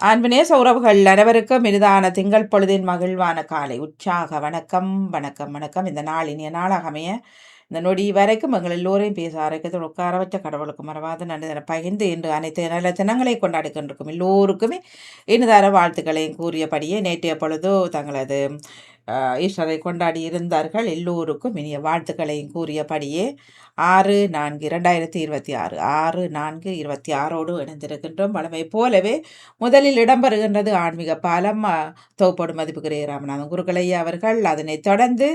அன்பினேச உறவுகள் அனைவருக்கும் இனிதான திங்கள் பொழுதின் மகிழ்வான காலை உற்சாக வணக்கம் வணக்கம் வணக்கம். இந்த நாள் இனிய நாளாக அமைய இந்த நொடி வரைக்கும் எங்கள் எல்லோரையும் பேச ஆரோக்கியத்தில் உட்கார வச்ச கடவுளுக்கு மறவாத நன்றி பகிர்ந்து இன்று அனைத்து நல்ல தினங்களை கொண்டாடி கொண்டிருக்கும் எல்லோருக்குமே இனிதார வாழ்த்துக்களையும் கூறியபடியே நேற்றைய பொழுது தங்களது ஈஸ்வரை கொண்டாடி இருந்தார்கள். எல்லோருக்கும் இனிய வாழ்த்துக்களையும் கூறியபடியே 6/4/2026 6/4/26 இணைந்திருக்கின்றோம். வழமை போலவே முதலில் இடம்பெறுகின்றது ஆன்மீக பாலம் தொகுப்போடு மதிப்புக்குரிய ராமநாதன் குருக்களையா அவர்கள். அதனைத் தொடர்ந்து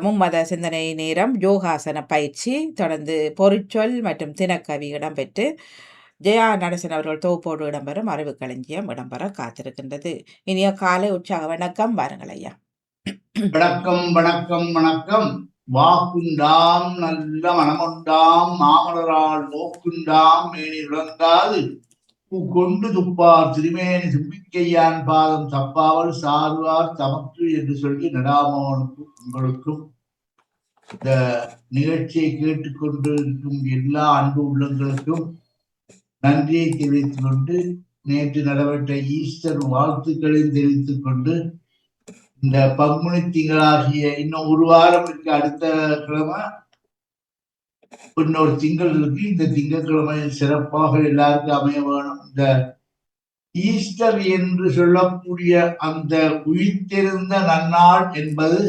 மும்மத சிந்தனை நேரம், யோகாசன பயிற்சி, தொடர்ந்து பொருட்சொல் மற்றும் தினக்கவி இடம்பெற்று ஜெயா நடேசன் அவர்கள் தொகுப்போடு இடம்பெறும் அறிவு களஞ்சியம் இடம்பெற காத்திருக்கின்றது. இனிய காலை உற்சாக வணக்கம். வாருங்கள் ஐயா. வணக்கம் வணக்கம் வணக்கம். வாக்குண்டாம் நல்ல மனமுண்டாம் மாமலரால் நோக்குண்டாம் மேனி இழந்தாது கொண்டு துப்பார் திருமேனி தும்பிக்கையான் பாதம் தப்பாமல் சார்வார் தமக்கு என்று சொல்லி நடாமோனுக்கும் உங்களுக்கும் இந்த நிகழ்ச்சியை கேட்டுக்கொண்டு இருக்கும் எல்லா அன்பு உள்ளங்களுக்கும் நன்றியை தெரிவித்துக் கொண்டு நேற்று நடைபெற்ற ஈஸ்டர் வாழ்த்துக்களையும் தெரிவித்துக் கொண்டு இந்த பங்குனி திங்களாகிய இன்னும் ஒரு வாரம் இருக்கு. அடுத்த கிழமை இன்னொரு திங்கள் இருக்கு. இந்த திங்கட்கிழமை சிறப்பாக எல்லாருக்கும் அமைய வேணும். இந்த ஈஸ்டர் என்று சொல்லக்கூடிய அந்த உயிர்த்தெழுந்த நன்னாள் என்பது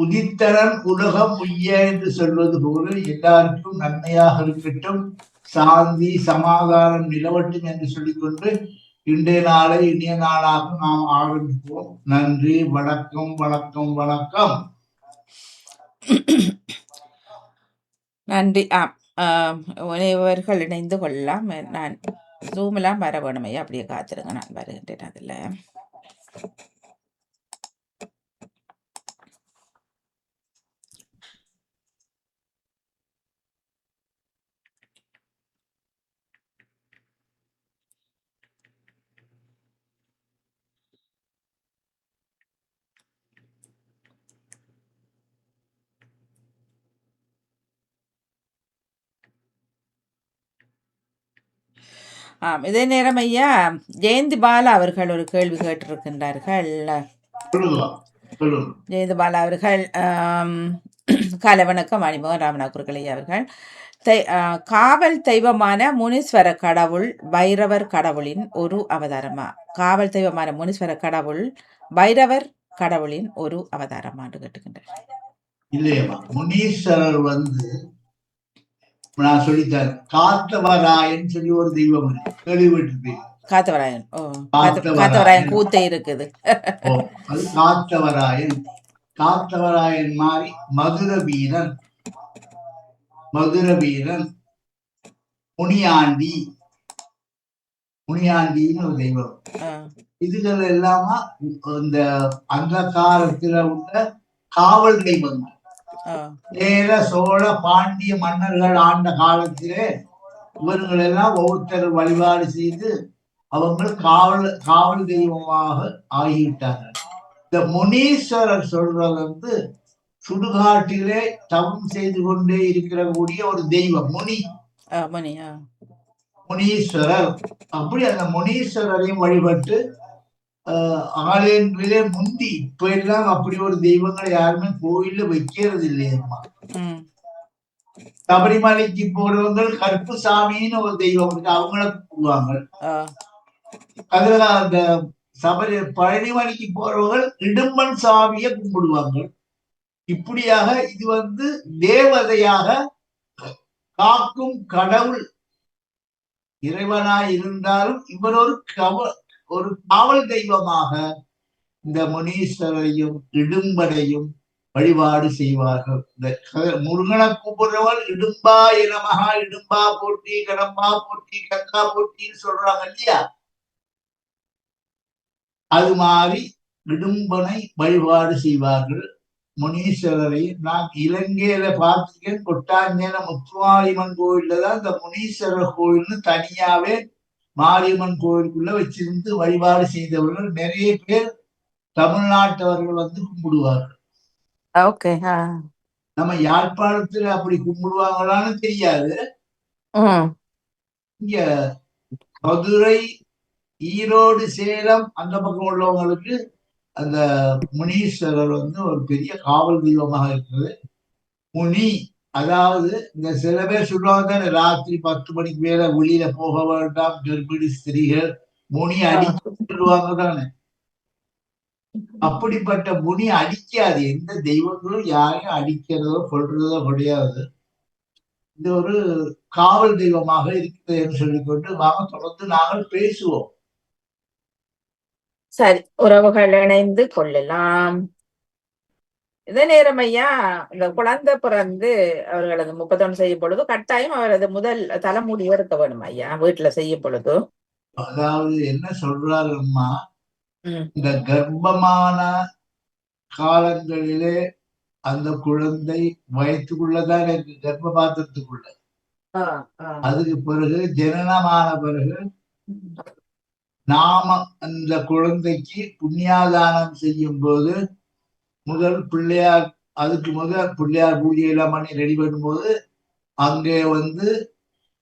உதித்தரன் உலகம் உய்ய என்று சொல்வது போல எல்லாருக்கும் நன்மையாக இருக்கட்டும், சாந்தி சமாதானம் நிலவட்டும் என்று சொல்லிக்கொண்டு இன்றைய நாளை இனிய நாளாக நாம் ஆரம்பிப்போம். நன்றி, வணக்கம் வணக்கம் வணக்கம். நன்றி. இவர்கள் இணைந்து கொள்ளலாம். நான் ஜூமெல்லாம் வர வேணுமையா, அப்படியே காத்திருங்க, நான் வருகின்றேன். அதுல இதே நேரம் ஐயா ஜெயந்தி பாலா அவர்கள் ஒரு கேள்வி கேட்டிருக்கின்றார்கள். ஜெயந்தி பாலா அவர்கள் காலவணக்கம் மணிமோகன் ராமநாத குருக்களையா அவர்கள். காவல் தெய்வமான முனீஸ்வர கடவுள் பைரவர் கடவுளின் ஒரு அவதாரமா? காவல் தெய்வமான முனீஸ்வர கடவுள் பைரவர் கடவுளின் ஒரு அவதாரமான்னு கேட்டுக்கின்றார். இல்லையம்மா, முனீஸ்வரர் நான் சொல்லித்தரேன். காத்தவராயன் சொல்லி ஒரு தெய்வம் கேள்விப்பட்டிருப்பேன். காத்தவராயன் காத்தவராயன் கூத்தே இருக்குது. அது காத்தவராயன். காத்தவராயன் மாதிரி மதுர வீரன் முனியாண்டின்னு ஒரு தெய்வம். இதுகள் எல்லாமா இந்த அந்த காலத்துல உள்ள காவல் தெய்வங்கள். சேர சோழ பாண்டிய மன்னர்கள் ஆண்ட காலத்திலே இவர்கள் எல்லாம் ஒவ்வொருத்தர் வழிபாடு செய்து அவங்க காவல் தெய்வமாக ஆகிவிட்டார்கள். இந்த முனீஸ்வரர் சொல்றது சுடுகாட்டிலே தவம் செய்து கொண்டே இருக்கிற கூடிய ஒரு தெய்வம் முனீஸ்வரர். அப்படி அந்த முனீஸ்வரரையும் வழிபட்டு ஆலயங்களிலே முந்தி இப்ப எல்லாம் அப்படி ஒரு தெய்வங்களை யாருமே கோயில்ல வைக்கிறது இல்லையம்மா. சபரிமலைக்கு போறவங்க கருப்புசாமின்னு ஒரு தெய்வம் இருக்கு, அவங்கள கூப்பிடுவாங்க. அதுல அந்த பழனிமலைக்கு போறவங்க இடும்பன் சாமியை கும்பிடுவாங்க. இப்படியாக இது தேவதையாக காக்கும் கடவுள் இறைவனாய் இருந்தாலும் இவர் ஒரு காவல் தெய்வமாக இந்த முனீஸ்வரையும் இடும்பனையும் வழிபாடு செய்வார்கள். இந்த முருகனை கூப்பிடுறவள் இடும்பா இனமகா, இடும்பா போட்டி, கடம்பா போட்டி, கங்கா போட்டின்னு சொல்றாங்க இல்லையா? அது மாதிரி இடும்பனை வழிபாடு செய்வார்கள். முனீஸ்வரரை நான் இலங்கையில பார்த்துக்கேன். கொட்டாஞ்சேன முத்துமாரியம்மன் கோயில்ல தான் இந்த முனீஸ்வரர் கோயில்னு தனியாவே மாரியம்மன் கோயிலுக்குள்ள வச்சிருந்து வழிபாடு செய்தவர்கள் நிறைய பேர் தமிழ்நாட்டவர்கள் கும்பிடுவார்கள். நம்ம யாழ்ப்பாணத்துல அப்படி கும்பிடுவாங்களான்னு தெரியாது. இங்க மதுரை ஈரோடு சேலம் அந்த பக்கம் உள்ளவங்களுக்கு அந்த முனீஸ்வரர் வந்து ஒரு பெரிய காவல் தெய்வமாக இருக்கிறது. முனி, அதாவது இந்த சில பேர் சொல்லுவாங்க தானே, ராத்திரி 10 மணிக்கு மேல வெளியில போக வேண்டாம் கர்ப்பிணி ஸ்திரீகள், முனி அடிச்சு சொல்லுவாங்க தானே. அப்படிப்பட்ட முனி அடிக்காது. எந்த தெய்வங்களும் யாரையும் அடிக்கிறதோ கொள்றதோ கிடையாது. இது ஒரு காவல் தெய்வமாக இருக்கிறது என்று சொல்லிக்கொண்டு வாங்க தொடர்ந்து நாங்கள் பேசுவோம். சரி, உறவுகள் இணைந்து கொள்ளலாம். இதே நேரம் ஐயா, இந்த குழந்தை பிறந்து அவர்களது 31 செய்யும் பொழுது கட்டாயம் அவரது முதல் தலைமுடி இருக்க வேணும் ஐயா, வீட்டுல செய்யும் பொழுது. அதாவது என்ன சொல்றாருன்னா, ம். இந்த கர்ப்பமான காலங்களிலே அந்த குழந்தை வயிற்றுக்குள்ளதான் இருக்கு, கர்ப்ப பாத்திரத்துக்குள்ள. ஆ, ஆ. அதுக்கு பிறகு ஜனனமான பிறகு நாம அந்த குழந்தைக்கு புண்ணியாதானம் செய்யும் போது முதல் பிள்ளையார், அதுக்கு முதல் பிள்ளையார் பூஜை எல்லாம் பண்ணி ரெடி பண்ணும்போது அங்கே வந்து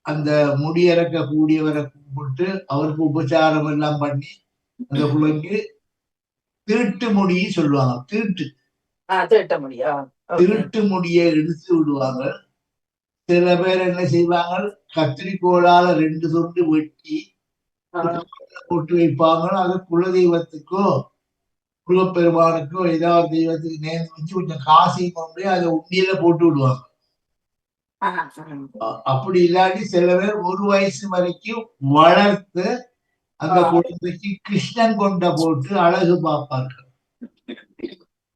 அந்த முடியிறக்க கூடியவரை கும்பிட்டு அவருக்கு உபச்சாரம் எல்லாம் பண்ணி அந்த பிள்ளைக்கு தீட்டு முடி சொல்லுவாங்க. தீட்ட முடியும். தீட்டு முடியை எடுத்து விடுவாங்க. சில பேர் என்ன செய்வாங்க, கத்திரிக்கோளால 2 துண்டு வெட்டி போட்டு வைப்பாங்க. அது குலதெய்வத்துக்கோ குலப்பெருமானுக்கோ ஏதாவது தெய்வத்துக்கு நேர்ந்து வச்சு கொஞ்சம் காசையும் கொண்டு அதை உண்டியில போட்டு விடுவாங்க. அப்படி இல்லாட்டி சில பேர் 1 வயசு வரைக்கும் வளர்த்து அந்த குழந்தைக்கு கிருஷ்ணன் கொண்ட போட்டு அழகு பார்ப்பார்கள்.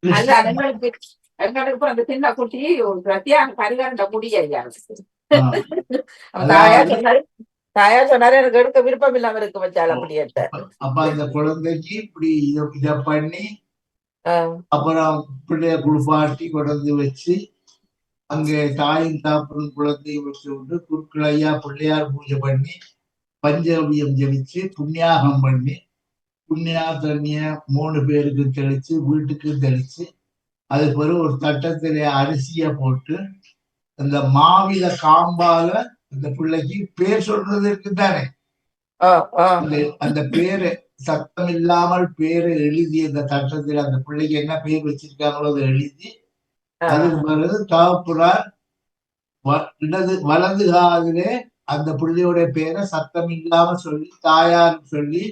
கிருஷ்ணன் எங்களுக்கு அந்த சின்ன குட்டி பிரத்யாக பரிகாரண்ட முடியா. தாயார் சொன்னாரு எனக்கு எடுக்க விருப்பம் இல்லாம இருக்க வச்சால் அப்படியே. அப்ப அந்த குழந்தைக்கு இப்படி இத பண்ணி அப்புறம் பிள்ளைய குளிப்பாட்டி கொண்டு வச்சு அங்கே தாயும் தாப்பனும் குழந்தையும் வச்சு விட்டு குருக்களையா பிள்ளையார் பூஜை பண்ணி பஞ்சகவியம் ஜெபிச்சு புண்ணியாகம் பண்ணி புண்ணியா தண்ணிய 3 பேருக்கு தெளிச்சு வீட்டுக்கு தெளிச்சு அதுக்கு பிறகு ஒரு தட்டத்திலே அரிசிய போட்டு அந்த மாவில காம்பால அந்த பிள்ளைக்கு பேர் சொல்றது இருக்குதானே, அந்த பேரு சத்தம் இல்லாமல் பேரை எழுதி அந்த தட்டத்தில் அந்த பிள்ளைக்கு என்ன பேர் வச்சிருக்காங்களோ அதை எழுதி அதுக்கு பிறகு தகப்புறார் வலது காதிலே அந்த பிள்ளையோட பேரை சத்தம் இல்லாம சொல்லி தாயார் சொல்லி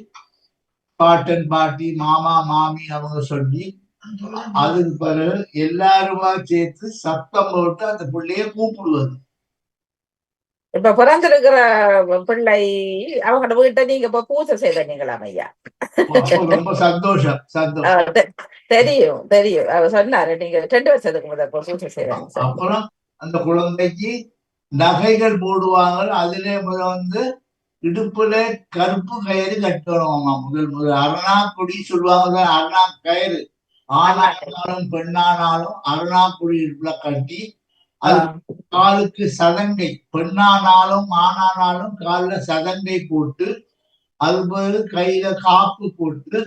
பாட்டன் பாட்டி மாமா மாமி அவங்க சொல்லி அதுக்கு பிறகு எல்லாருமா சேர்த்து சத்தம் போட்டு அந்த பிள்ளைய கூப்பிடுவது. இப்ப பிறந்திருக்கிற பிள்ளை அவங்களோட வீட்டை நீங்க இப்ப பூஜை செய்தீங்களாம் ஐயா? ரொம்ப சந்தோஷம். தெரியும் தெரியும், அவர் சொன்னாரு நீங்க 2 வருஷத்துக்கு முதல் பூஜை செய்வாங்க. அப்புறம் அந்த குழந்தைக்கு நகைகள் போடுவாங்க. அதுல வந்து இடுப்புல கருப்பு கயிறு கட்டணுமா. முதல் அரணா கொடி சொல்லுவாங்க. அரணா கயிறு ஆணானாலும் பெண்ணானாலும் அரணா கொடி இடுப்புல கட்டி அது காலுக்கு சதங்கை, பெண்ணானாலும் ஆணானாலும் காலில் சதங்கை போட்டு அது பிறகு கையில காப்பு போட்டு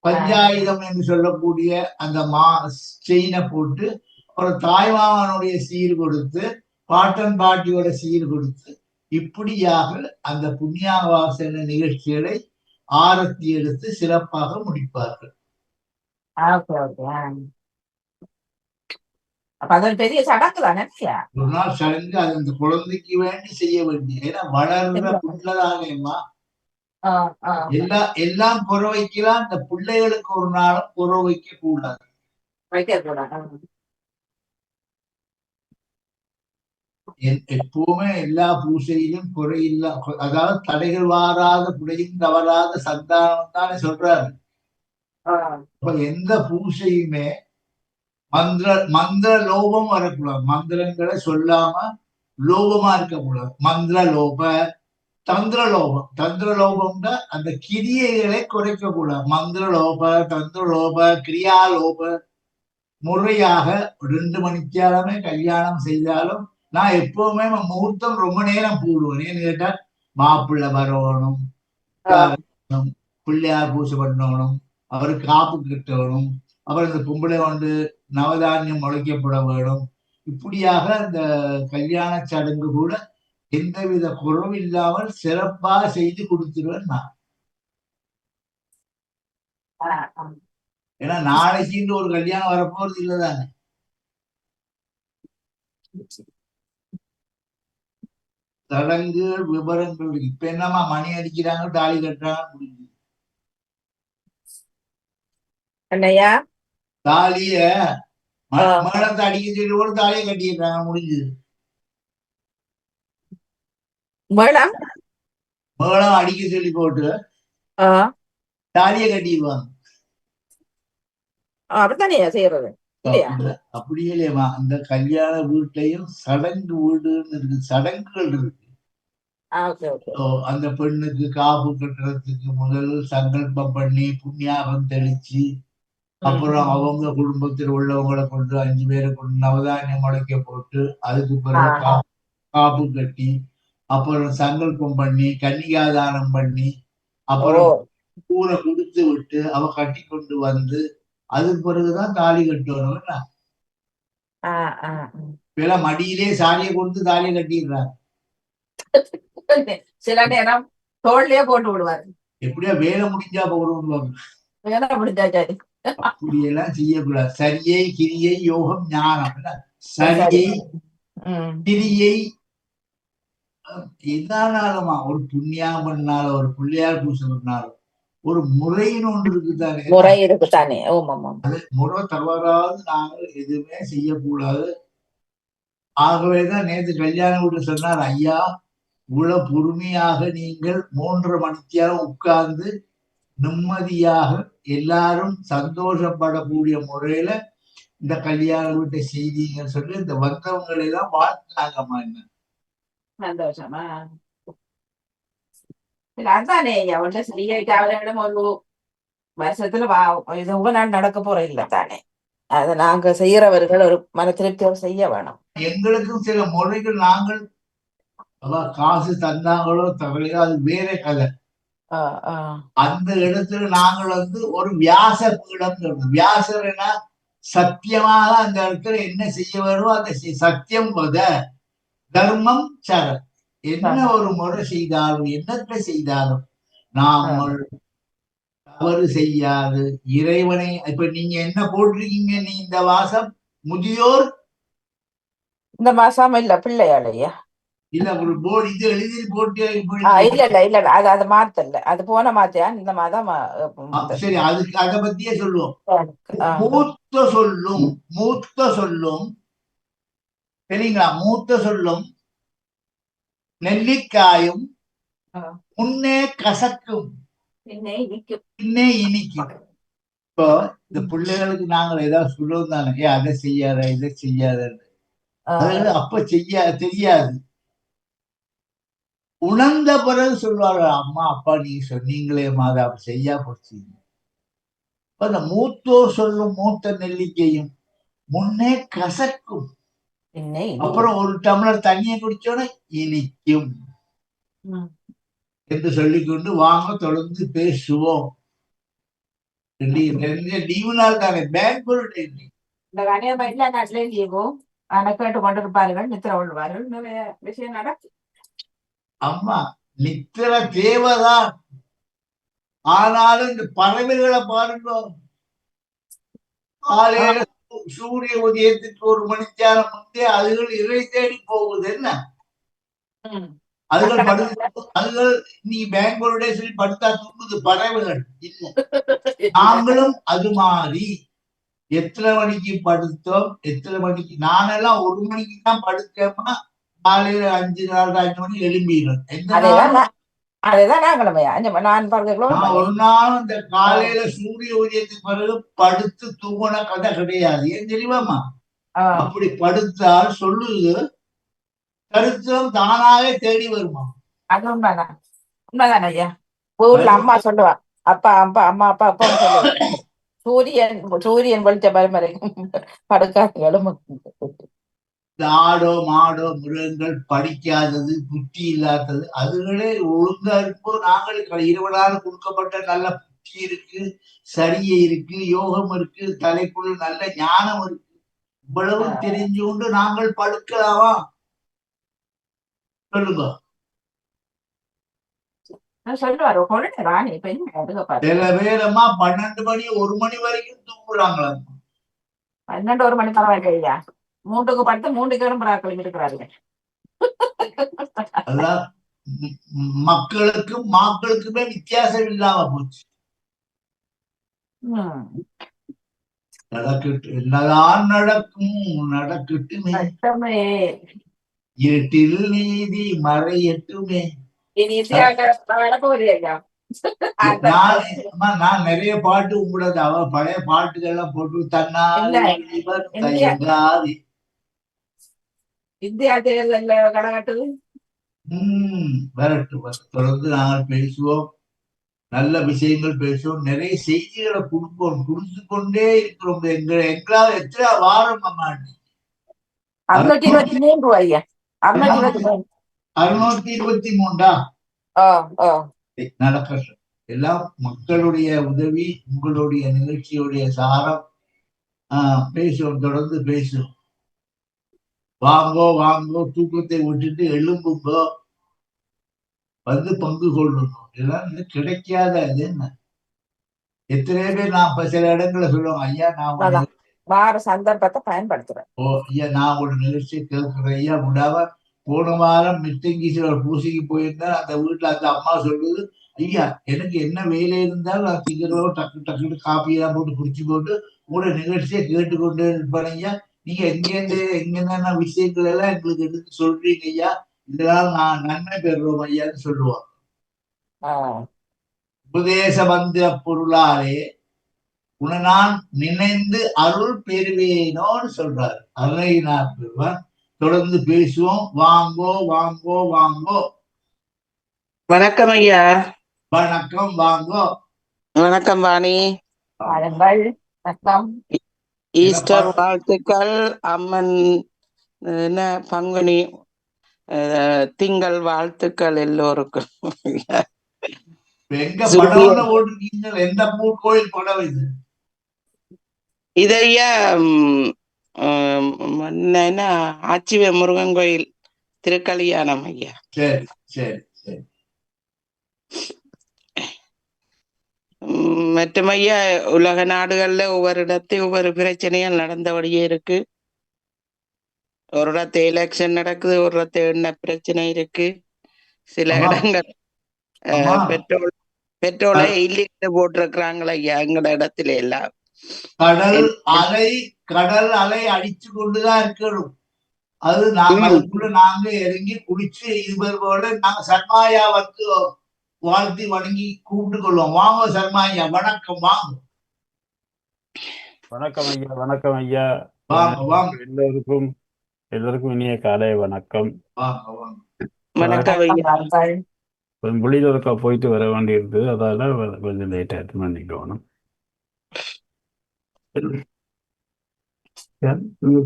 பஞ்சாயுதம் என்று சொல்லக்கூடிய அந்த செயினை போட்டு ஒரு தாய்மாமனுடைய சீர் கொடுத்து பாட்டன் பாட்டியோட சீர் கொடுத்து இப்படியாக அந்த புண்ணியாவாசன நிகழ்ச்சிகளை ஆரத்தி எடுத்து சிறப்பாக முடிப்பார்கள். பெரிய சடங்கு தானே. ஒரு நாள் சடங்கு அது அந்த குழந்தைக்கு வேண்டி செய்ய வேண்டிய, ஏன்னா வளர்ற புள்ளதானேம்மா. எல்லாம் புற வைக்கலாம், இந்த பிள்ளைகளுக்கு ஒரு நாளும் புற வைக்க கூடாது. எப்பவுமே எல்லா பூசையிலும் குறையில்ல, அதாவது தடைகள் வாராத புடையும் தவறாத சந்தானம் தானே சொல்றாரு. எந்த பூசையுமே மந்திர லோபம் வரக்கூடாது. மந்திரங்களை சொல்லாம லோபமா இருக்கக்கூடாது. மந்திர லோப தந்திர லோபம், தந்திர லோபம்னா அந்த கிரியைகளை குறைக்க கூடாது. மந்திர லோப தந்திர லோப கிரியா லோப. முறையாக 2 மணிக்காலமே கல்யாணம் செய்தாலும் நான் எப்பவுமே முகூர்த்தம் ரொம்ப நேரம் போடுவேன். ஏன்னு கேட்டா மாப்பிள்ளை வரணும், பிள்ளையார் பூசை பண்ணணும், அவருக்கு காப்பு கட்டணும், அப்புறம் இந்த பொம்பளை வந்து நவதானியம் முளைக்கப்பட வேணும். இப்படியாக இந்த கல்யாண சடங்கு கூட எந்தவித குறவு இல்லாமல் சிறப்பாக செய்து கொடுத்துருவேன் நான். ஆ, ஆ. ஏன்னா நாளைக்கு ஒரு கல்யாணம் வரப்போறது இல்லதானே. சடங்கு விவரங்கள் இருக்கு. இப்ப என்னமா மணி அடிக்கிறாங்க, தாலி கட்டுறாங்க, முடிஞ்சு. என்னய்யா? தாலிய ஆ, மேளத்தை அடிக்க சொல்லி கூட தாலியை கட்டிடுறாங்க, முடிஞ்சது. மேளம். மேளம் அடிக்க சொல்லி போட்டு ஆ, தாலியை கட்டிடுவாங்க. அப்படித்தானேயா செய்யறது இல்லையா? அப்படிதான். அப்படியே இல்லையம்மா, அந்த கல்யாண வீட்லயும் சடங்கு வீடுன்னு இருக்கு, சடங்குகள் இருக்கு. Okay okay. அந்த பெண்ணுக்கு காப்பு கட்டுறதுக்கு முதல் சங்கல்பம் பண்ணி புண்ணியாகம் தெளிச்சு, அப்புறம் அவங்க குடும்பத்தில் உள்ளவங்களை கொண்டு 5 பேரை கொண்டு நவதானியம் முளைக்க போட்டு, அதுக்கு பிறகு ஆ, காப்பு கட்டி, அப்புறம் சங்கல்பம் பண்ணி கன்னிகாதானம் பண்ணி, ஓ, அப்புறம் ஊரை கொடுத்து விட்டு அவ கட்டி கொண்டு வந்து அதுக்கு பிறகுதான் தாலி கட்டணும். ஆ, ஆ. இப்ப மடியிலே சாரியை கொடுத்து தாலியை கட்டிடுறாங்க. சில நேரம் தோல்லையே போட்டு விடுவாரு. எப்படியா வேலை முடிஞ்சா போடுவாங்க. வேலை முடிஞ்சா சரி. அப்படியெல்லாம் செய்யக்கூடாது. சரியை கிரியை யோகம் ஞானம். சரி. சரியை ம். கிரியை எதானாலுமா, ஒரு புண்ணியா பண்ணாலும் ஒரு பிள்ளையார் பூசை பண்ணாலும் ஒரு முறைன்னு ஒன்று இருக்குதானே. முறை இருக்குத்தானே. ஓமாமா. அது முறை தவறாது நாங்கள் எதுவுமே செய்யக்கூடாது. ஆகவேதான் நேற்று கல்யாண வீட்டு சொன்னார், ஐயா இவ்வளவு பொறுமையாக நீங்கள் 3:30 மணித்தியாலம் உட்கார்ந்து நிம்மதியாக எல்லாரும் சந்தோஷப்படக்கூடிய முறையில இந்த கல்யாண வீட்டை செய்தீங்கன்னு சொல்லி இந்த வந்தவங்களை எல்லாம் வாழ்த்துனாங்கம்மா. என்ன சந்தோஷமா. இல்ல அதானே ஐயா, ஒன்று சரியாயிட்டு அவரிடம் ஒரு வருஷத்துல இது ஒவ்வொரு நாள் நடக்க போற இல்ல தானே. அதை நாங்க செய்யறவர்கள் ஒரு மன திருப்தியோடு செய்ய வேணும். எங்களுக்கும் சில முறைகள் நாங்கள் காசு தந்தாங்களோ தவறையோ அது வேற கதை. ஆ, ஆ. அந்த இடத்துல நாங்கள் ஒரு வியாச பீடம் சொல்றோம். வியாசர்னா சத்தியமாக அந்த இடத்துல என்ன செய்ய வருமோ அந்த சத்தியம் வத தர்மம் சர. என்ன ஒரு முறை செய்தாலும் என்னத்தை செய்தாலும் ஆ. நாம் தவறு செய்யாது இறைவனை. இப்ப நீங்க என்ன போட்டிருக்கீங்க, நீ இந்த வாசம் முதியோர் இந்த மாசம் இல்ல பிள்ளையாள் ஐயா. இல்ல ஒரு போர்டு இது எழுதி போட்டு இல்ல இல்ல இல்ல இல்ல, அது மாத்தல, அது போன மாத்தியா இந்த மாதம் சரி, அதுக்கு அதை பத்தியே சொல்லுவோம். ஆ, மூத்த சொல்லும் மூத்த சொல்லும் சரிங்களா, மூத்த சொல்லும் நெல்லிக்காயும் ஆ. முன்னே கசக்கும் பின்னே இனிக்கும். பின்னே இனிக்கும். இப்போ இந்த பிள்ளைகளுக்கு நாங்கள் ஏதாவது சொல்லுவோம் தானே, ஏ அதை செய்யாத இதை செய்யாதன்னு. ஆ, அது அப்ப தெரியாது. உணர்ந்த பிறகு சொல்வார்கள், அம்மா அப்பா நீங்க சொன்னீங்களே மாதா செய்யா போச்சு. அந்த மூத்தோர் சொல்லும் மூத்த நெல்லிக்கையும் முன்னே கசக்கும், பின்னே இனிக்கும். அப்புறம் ஒரு டம்ளர் தண்ணியை குடிச்சோன்னே இனிக்கும் ம். என்று சொல்லிக்கொண்டு வாங்க தொடர்ந்து பேசுவோம். லீவு நாள் தானே, பேங்க் இந்த கனியம்மா இல்ல நாட்டிலே லீவும். ஆனா கேட்டு கொண்டிருப்பார்கள், நித்திர கொள்வார்கள், நிறைய விஷயம் நடக்கும். அம்மா நித்திர தேவைதான். ஆனாலும் இந்த பறவைகளை பாருங்க, ஆ, காலையில சூரிய உதயத்துக்கு 1 மணித்தியாலம் முன்னே அதுகள் இறை தேடி போகுது. என்ன ம். அதுகள் அக்கடக்கல்ல. அதுகள் நீ பெங்களூருடைய சொல்லி படுத்தா தூங்குது பறவைகள். இல்லை, நாங்களும் அது மாதிரி எத்தனை மணிக்கு படுத்தோம், எத்தனை மணிக்கு. நானெல்லாம் 1 மணிக்கு தான் படுத்தேன்னா காலையில 5:45 மணி எழும்பிடும். எந்த அதேதான் நாளும் அதேதான் நாங்களுமே நான் பார்க்க ஒரு நான் மணி. ஒரு நாளும் இந்த காலையில சூரிய உதயத்துக்கு பிறகு படுத்து தூங்கின கதை கிடையாது. ஏன் தெரியுமாமா, ஆ, அப்படி படுத்தால் சொல்லுது கருத்தம் தானாவே தேடி வருமா. அது உண்மைதான். உண்மைதான் ஐயா. ஊர்ல அம்மா சொல்லுவா, அப்பா அப்பா அம்மா அப்பா அப்பாவும் சொல்லுவா, சூரியன் சூரியன் வெளிச்ச பரமரைக்கும் படுக்காதுகளும். இந்த ஆடோ மாடோ மிருகங்கள் படிக்காதது புத்தி இல்லாதது அதுகளே ஒழுங்கா இருக்கும். நாங்கள் இறைவனால் கொடுக்கப்பட்ட நல்ல புத்தி இருக்கு, சரியை இருக்கு, யோகம் இருக்கு, தலைக்குள்ள நல்ல ஞானம் இருக்கு. இவ்வளவு தெரிஞ்சு கொண்டு நாங்கள் படுக்கலாமா சொல்லுங்க. சொல்லுவாரு கொள்ளு ராணி இப்ப என்ன அதுக சில பாருங்க பேரம்மா 12 மணி 1 மணி வரைக்கும் தூங்குறாங்களா. 12 மணி பரவாயில்ல ஐயா 3க்கு படுத்து 3 கிளம்புறாக்கள் இருக்கிறாருங்க அதான் மக்களுக்கும் மாக்களுக்குமே வித்தியாசம் இல்லாம போச்சு. நடக்கட்டு என்னதான் நடக்கும் நடக்கட்டுமே, இருட்டில் நீதி மறையட்டுமே. நான் நிறைய பாட்டு உங்களோட பழைய பாட்டுகள்லாம் போட்டு தன்னால் தயங்காது இந்தியா தேர்தல் கடகட்டுது. வரட்டு தொடர்ந்து நாங்கள் பேசுவோம், நல்ல விஷயங்கள் பேசுவோம், நிறைய செய்திகளை கொடுத்து கொண்டே இருக்கிறோம். எங்களால் எத்தனை வாரம் அம்மா 623 ஐயா 623 நடக்கட்டும். எல்லாம் மக்களுடைய உதவி, உங்களுடைய நிகழ்ச்சியுடைய சாரம். பேசுவோம், தொடர்ந்து பேசுவோம். வாங்கோ வாங்கோ, தூக்கத்தை விட்டுட்டு எழும்புங்கோ, வந்து பங்கு கொள்ளணும். இதெல்லாம் கிடைக்காத இது என்ன. எத்தனை பேர் நான் இப்ப சில இடங்களை சொல்லுவாங்க, ஐயா நான் வார சந்தர்ப்பத்தை பயன்படுத்துறேன். ஐயா நான் ஒரு நிகழ்ச்சியை கேட்கிறேன் ஐயா விடாம. போன வாரம் மித்தங்கீஸ்வர பூசைக்கு போயிருந்தா அந்த வீட்டுல அந்த அம்மா சொல்லுது, ஐயா எனக்கு என்ன வேலை இருந்தாலும் நான் சீக்கிரம் டக்கு டக்குன்னு காப்பியெல்லாம் போட்டு குடிச்சு போட்டு உங்களோட நிகழ்ச்சியை கேட்டுக்கொண்டு இருப்பேன் ஐயா. நீங்க எங்கென்ன விஷயங்கள் எல்லாம் எங்களுக்கு எடுத்து சொல்றீங்க ஐயா, இதெல்லாம் நான் நன்மை பெறுவோம் ஐயான்னு சொல்லுவாங்க. உபதேச மந்திர பொருளாலே உன்னை நான் நினைந்து அருள் பெறுவேனோன்னு சொல்றாரு அருணையினார் பெறுவார். தொடர்ந்து பேசுவோம். வாங்கோ வாங்கோ வாங்கோ. வணக்கம் ஐயா. வணக்கம். வாங்கோ. வணக்கம் வாணி. வணக்கம். ஈஸ்டர் வாழ்த்துக்கள். அம்மன் பங்குனி திங்கள் வாழ்த்துக்கள் எல்லோருக்கும். எங்க படம் ஓடுறீங்க? எந்த கோயில் படம் இது? இதையா ஆச்சிவே முருகன் கோயில் திருக்கல்யாணம் ஐயா. சரி சரி சரி. மற்றும் ஐயா உலக நாடுகள்ல ஒவ்வொரு இடத்தையும் ஒவ்வொரு பிரச்சனைகள் நடந்தபடியே இருக்கு. ஒரு இடத்த எலெக்ஷன் நடக்குது, ஒரு இடத்த என்ன பிரச்சனை இருக்கு. சில இடங்கள் பெட்ரோலை இல்லிட்டு போட்டிருக்கிறாங்களா ஐயா எங்கட இடத்துல எல்லாம். கடல் அலை அடிச்சு கொண்டுதான் இருக்கணும். அது நாங்க இறங்கி குடிச்சு இது போல நாங்க சர்மாயா வந்து வாழ்த்தி வணங்கி கூப்பிட்டு கொள்வோம். வாங்க சர்மாயா, வணக்கம். வாங்க. வணக்கம் ஐயா. வணக்கம் ஐயா. வாங்க வாங்க. எல்லோருக்கும் இனிய காலை வணக்கம். வாங்க வாங்க. வணக்கம் ஐயா. வெளியில ஒருக்கா போயிட்டு வர வேண்டி இருந்தது, அதால கொஞ்சம் லேட்டா அட்டன் பண்ணிக்கணும்.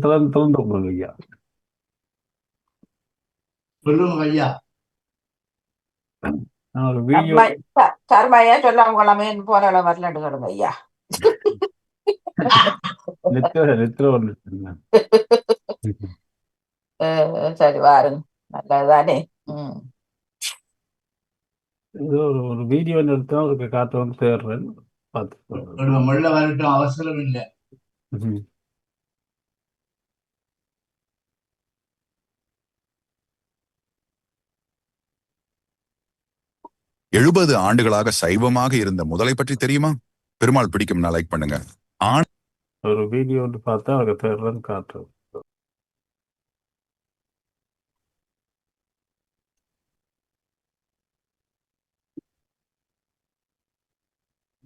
திறந்து போங்க ஐயா. சொல்லுங்க ஐயா. நான் ஒரு வீடியோ சர்மையா சொல்லாம போற வரலன்னு சொல்லுங்க ஐயா. சரி வாருங்க, நல்லதுதானே. ஒரு வீடியோ எடுத்தா அதுக்கு காட்டவும் தேடுறேன், பார்த்து முள்ள வரட்டும், அவசரம் இல்லை. 70 ஆண்டுகளாக சைவமாக இருந்த முதலை பற்றி தெரியுமா? பெருமாள் பிடிக்கும்னா லைக் பண்ணுங்க. ஒரு வீடியோ பார்த்தா அதுக்கு தேடுறேன், காட்டுறேன்.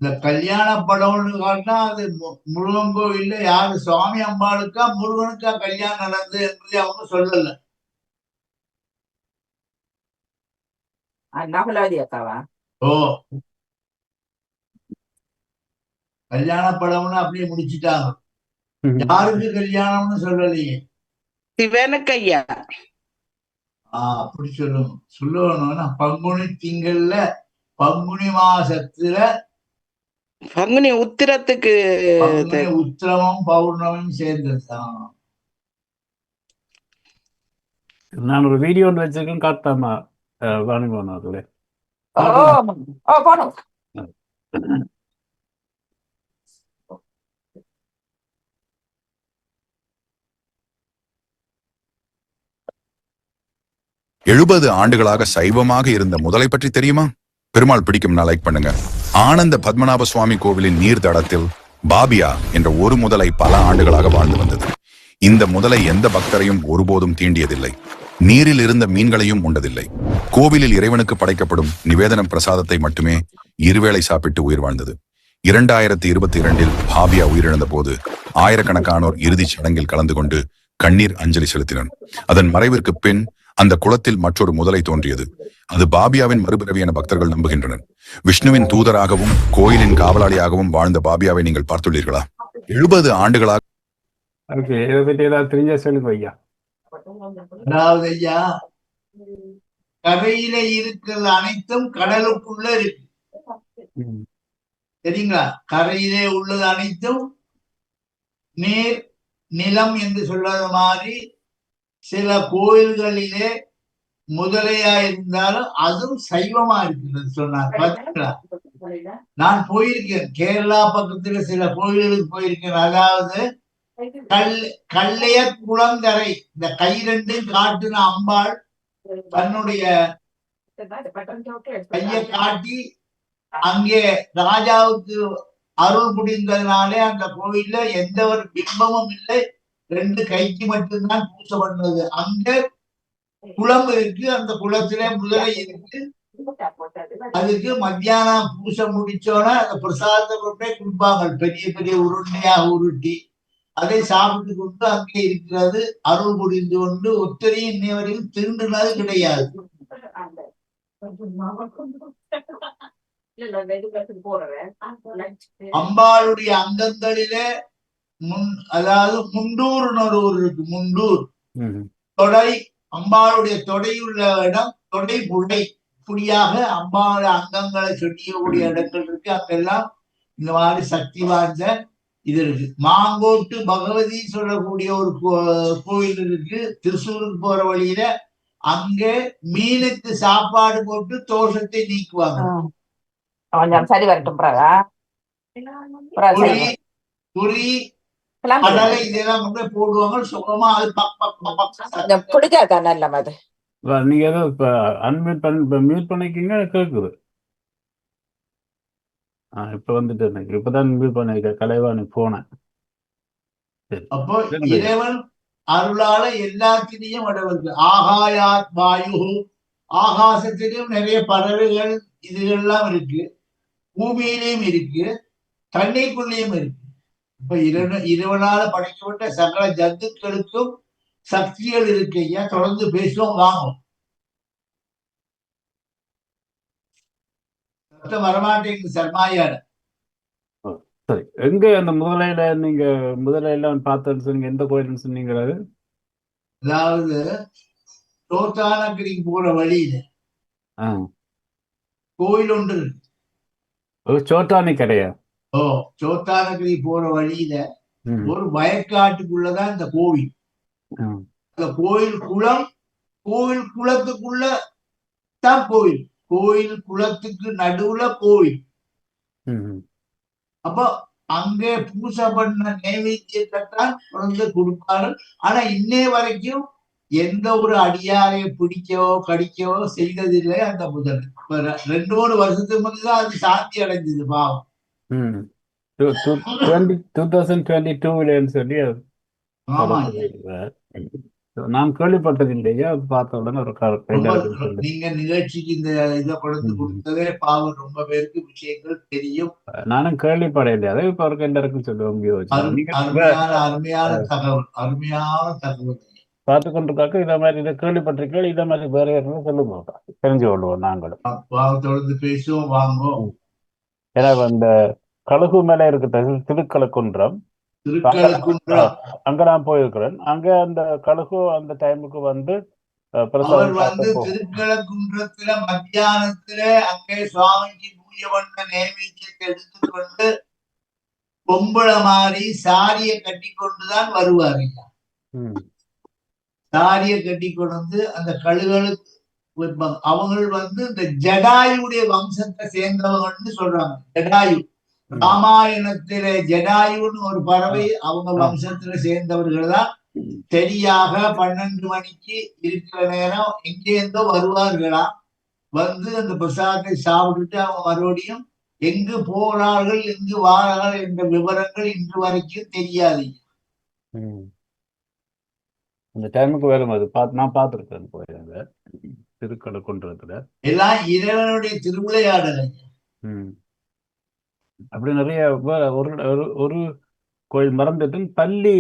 இந்த கல்யாண படம்னு காட்டினா அது முருகன் கோவில்ல யாரு சுவாமி அம்பாளுக்கா முருகனுக்கா கல்யாணம் நடந்து என்பதை அவங்க சொல்லல. ஓ, கல்யாண படம்னு அப்படியே முடிச்சுட்டாங்க. யாருக்கு கல்யாணம்னு சொல்லலையே. சிவனுக்கு ஐயா. அப்படி சொல்லணும்னா பங்குனி திங்கள்ல பங்குனி மாசத்துல பங்குனி உத்திரத்துக்கு உத்திரமும் பௌர்ணமியும் சேர்ந்ததுதான். நான் ஒரு வீடியோ ஒன்று வச்சிருக்கேன், காட்டாமா வாணிபவன் அவர்களே. ஓ ஓ போணும். 70 ஆண்டுகளாக சைவமாக இருந்த முதலை பற்றி தெரியுமா? பெருமாள் பிடிக்கும்னா லைக் பண்ணுங்க. ஆனந்த பத்மநாப சுவாமி கோவிலின் நீர் தடத்தில் பாபியா என்ற ஒரு முதலை பல ஆண்டுகளாக வாழ்ந்து வந்தது. இந்த முதலை எந்த பக்தரையும் ஒருபோதும் தீண்டியதில்லை. நீரில் இருந்த மீன்களையும் உண்டதில்லை. கோவிலில் இறைவனுக்கு படைக்கப்படும் நிவேதன பிரசாதத்தை மட்டுமே இருவேளை சாப்பிட்டு உயிர் வாழ்ந்தது. 2022 பாபியா உயிரிழந்த போது ஆயிரக்கணக்கானோர் இறுதிச் சடங்கில் கலந்து கொண்டு கண்ணீர் அஞ்சலி செலுத்தினர். அதன் மறைவிற்கு பின் அந்த குளத்தில் மற்றொரு முதலை தோன்றியது. அது பாபியாவின் மறுபிறவி என பக்தர்கள் நம்புகின்றனர். விஷ்ணுவின் தூதராகவும் கோயிலின் காவலாளியாகவும் வாழ்ந்த பாபியாவை நீங்கள் பார்த்துள்ளீர்களா? 70 ஆண்டுகளாக அதாவது ஐயா, கரையில இருக்கிறது அனைத்தும் கடலுக்குள்ள இருக்கு. சரிங்களா? கரையிலே உள்ளது அனைத்தும் நீர் நிலம் என்று சொல்றது மாதிரி சில கோயில்களிலே முதலையா இருந்தாலும் அதுவும் சைவமா இருக்கிறது சொன்னார். பாத்தீங்களா? நான் போயிருக்கேன், கேரளா பக்கத்துல சில கோயில்களுக்கு போயிருக்கேன். அதாவது கல்லைய குளங்கரை, இந்த கை ரெண்டும் காட்டுன அம்பாள் தன்னுடைய கையை காட்டி அங்கே ராஜாவுக்கு அருள் புரிந்ததுனாலே அந்த கோயில்ல எந்த ஒரு பிம்பமும் இல்லை, 2 கைக்கு மட்டும்தான் பூசை பண்ணது. அங்க குளம் இருக்கு, அந்த குளத்திலே முதலை இருக்கு. அதுக்கு மத்தியானம் பூசை முடிச்சோன்னா அந்த பிரசாதத்தை கொண்டே கொடுப்பாங்க, பெரிய பெரிய உருண்டையாக உருட்டி. அதை சாப்பிட்டு கொண்டு அங்கே இருக்கிறது அருள் புரிந்து கொண்டு ஒத்தரையும் இன்னை வரையும் திருண்டுனது கிடையாது. அம்பாளுடைய அங்கங்களிலே அதாவது முண்டூர்னு ஒரு ஊர் இருக்கு. முண்டூர் தொடை, அம்பாளுடைய தொடையுள்ள இடம் தொடை புடை. இப்படியாக அம்பாளுடைய அங்கங்களை சொட்டியக்கூடிய இடங்கள் இருக்கு. அங்கெல்லாம் இந்த மாதிரி சக்தி வாய்ந்த இது இருக்கு. மாங்கோட்டு பகவதி சொல்லக்கூடிய ஒரு கோயில் இருக்கு திருச்சூருக்கு போற வழியில. அங்கே மீனுக்கு சாப்பாடு போட்டு தோஷத்தை நீக்குவாங்க. சரி வரட்டும். குறி கடலை இதெல்லாம் கொண்டு போடுவாங்க. சுகமா அது பிடிக்காத நல்ல அது. நீங்க ஏதோ இப்ப மியூட் பண்ணிக்கீங்க கேக்குது. இப்ப வந்துட்டு எனக்கு இப்பதான் மியூட் பண்ணிருக்க கலைவாணி போனேன். அப்போ இறைவன் அருளால எல்லாத்திலையும் அடவுக்கு. ஆகாயாத் வாயு, ஆகாசத்திலும் நிறைய பறவைகள் இதுகள்லாம் இருக்கு, பூமியிலையும் இருக்கு, தண்ணிக்குள்ளேயும் இருக்கு. இப்ப இறைவனால படைக்கப்பட்ட சகல ஜந்துக்களுக்கும் சக்திகள் இருக்கு. ஐயா தொடர்ந்து பேசுவோம், வாங்கும் வரமாட்டேங்குது சர்மாயார. சரி, எங்க அந்த முதலையில நீங்க முதலையெல்லாம் பார்த்தேன்னு சொன்னீங்க, எந்த கோயில்னு சொன்னீங்க? அதாவது சோத்தானகிரி போற வழியில கோயில் ஒன்று இருக்கு. சோட்டானி கிடையா? ஓ, சோத்தானகிரி போற வழியில ஒரு வயக்காட்டுக்குள்ளதான் இந்த கோவில். அந்த கோயில் குளம், கோயில் குளத்துக்குள்ள தான் கோயில். கோயில் குளத்துக்கு நடுவுல கோவில். அப்போ அங்கே பூசை பண்ண நைவேத்தியத்தை தான் குழந்தை கொடுப்பாரு. ஆனா இன்னே வரைக்கும் எந்த ஒரு அடியாரை பிடிக்கவோ கடிக்கவோ செய்ததில்லை அந்த முதல். 2-3 வருஷத்துக்கு முன்னதான் அது சாந்தி அடைஞ்சது பாவம். 2022 சொல்லி நான் கேள்விப்பட்டது இல்லையா? பார்த்த உடனே ஒரு நீங்க நிகழ்ச்சிக்கு இந்த இதை கொடுத்து கொடுத்ததே பாவம், ரொம்ப பேருக்கு விஷயங்கள் தெரியும். நானும் கேள்விப்படையில அதை இப்ப அவருக்கு எல்லாருக்கும் சொல்லுவோம். அருமையான தகவல், அருமையான தகவல் பார்த்து கொண்டிருக்காக்க. இதை மாதிரி இதை கேள்விப்பட்டிருக்கீங்க, இதை மாதிரி வேற யாரும் சொல்லுவோம், தெரிஞ்சு கொள்வோம் நாங்களும். தொடர்ந்து பேசுவோம், வாங்குவோம். ஏன்னா இந்த கழுகு மேல இருக்க திருக்கலக்குன்றம், அங்க நான் போயிருக்கிறேன். அங்க அந்த கழுகு அந்த டைமுக்கு வந்து திருக்கலக்குன்றத்துல மத்தியானத்துல அங்கே சுவாமிக்கு பூஜை பண்ண நைவேத்தியத்தை எடுத்துக்கொண்டு பொம்பளை மாதிரி சாரிய கட்டி கொண்டுதான் வருவார். சாரிய கட்டி கொண்டு வந்து அந்த கழுகுகளுக்கு அவங்க இந்த ஜடாயுடைய வம்சத்தை சேர்ந்தவங்கன்னு சொல்றாங்க. ஜடாயு ராமாயணத்திலே ஜடாயுன்னு ஒரு பறவை அவங்க வம்சத்துல சேர்ந்தவர்கள் தான். சரியாக 12 மணிக்கு இருக்கிற நேரம் எங்கேருந்தோ வருவார்களா, வந்து அந்த பிரசாதத்தை சாப்பிட்டுட்டு அவங்க மறுபடியும் எங்கு போகிறார்கள் எங்கு வாரார்கள் என்ற விவரங்கள் இன்று வரைக்கும் தெரியாது. அந்த டைமுக்கு வரும். அது நான் பார்த்துருக்கேன் போயிருங்க திருக்கழுக்குன்றத்துல. எல்லாம் இறைவனுடைய திருவிளையாடல். அப்படி நிறைய ஒரு கோயில் மறந்துட்டு பள்ளி,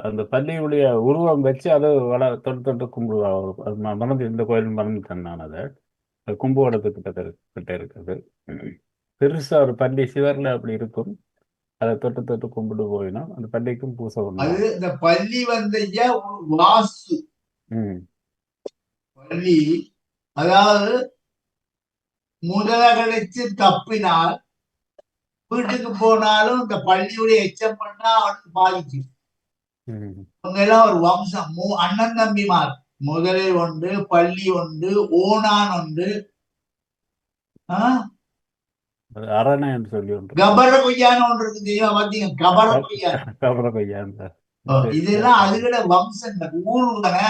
அந்த பள்ளியுடைய உருவம் வச்சு அதை தொட்டு கும்பிடுவாங்க. மறந்து இந்த கோயில் மறந்துட்டேன் நான். அதை கும்பகோணத்துக்கிட்ட கிட்ட இருக்குது. பெருசா ஒரு பள்ளி சிவர்ல அப்படி இருக்கும். அதை தொட்டு கும்பிட்டு போயினா அந்த பள்ளிக்கும் பூசை அது இந்த பள்ளி வாசு பள்ளி, அதாவது முதல கிடைச்சு தப்பினால் வீட்டுக்கு போனாலும் இந்த பள்ளியுடைய எச்சம் பண்ணா அவனுக்கு பாதிக்கும். அவங்க எல்லாம் ஒரு வம்சம், அண்ணன் தம்பிமார். முதலே ஒன்று, பள்ளி ஒன்று, ஓனான் ஒன்று, அரணை என்று சொல்லி ஒன்று, கபர கொய்யான்னு ஒன்று இருக்கு தெரியுமா? பாத்தீங்க கபர கொய்யான். இதெல்லாம் அதுகிட வம்சங்கள். ஊர்வன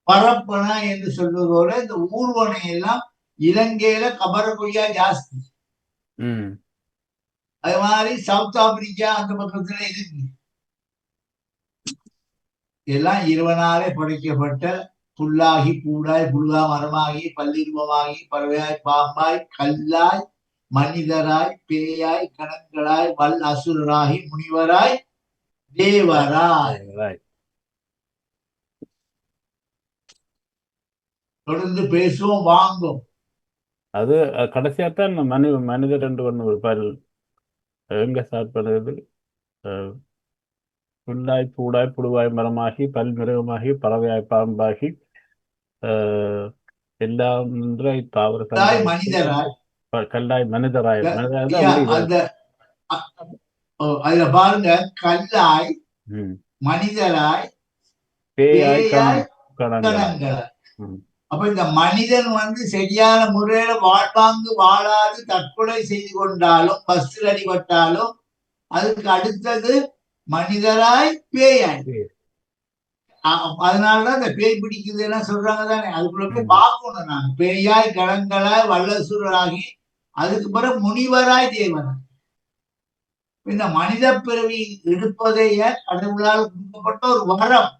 பரப்பன என்று சொல்வதோட இந்த ஊர்வனை எல்லாம் இலங்கையில கபர கொய்யா ஜாஸ்தி. அது மாதிரி சவுத் ஆப்பிரிக்கா அந்த பக்கத்துல இருக்கு. எல்லாம் இறைவனாலே படைக்கப்பட்ட புல்லாகி பூடாய் புழுகா மரமாகி பல்லிருவமாகி பறவையாய் பாம்பாய் கல்லாய் மனிதராய் பேயாய் கணங்களாய் வல் அசுரராகி முனிவராய் தேவராய். தொடர்ந்து பேசுவோம், வாங்கும். அது கடைசியாத்தான் மனிதர் என்று ஒன்று ஒரு எங்க ஸ்டார்ட் பண்ணுறது? புல்லாய் பூடாய் புழுவாய் மரமாகி பல்மிருகமாகி பறவையாய் பாம்பாகி எல்லாம் தாவர மனிதராய் கல்லாய் மனிதராய். அதுல பாருங்க, கல்லாய் மனிதராய் பேயாய் கணங்களாய். அப்ப இந்த மனிதன் சரியான முறையில வாழ்வாங்கு வாழாது தற்கொலை செய்து கொண்டாலும் பஸ்ஸில் அடிபட்டாலும் அதுக்கு அடுத்தது மனிதராய் பேயாய். அதனாலதான் இந்த பேய் பிடிக்குதுன்னா சொல்றாங்க தானே. அதுக்குள்ள போய் பார்க்கணும். நாங்க பேயாய் கணங்களாய் வல்லசுரராகி அதுக்கு பிறகு முனிவராய் தேவராய். இந்த மனித பிறவி எடுப்பதைய கடவுளால் கொடுக்கப்பட்ட ஒரு வரம்.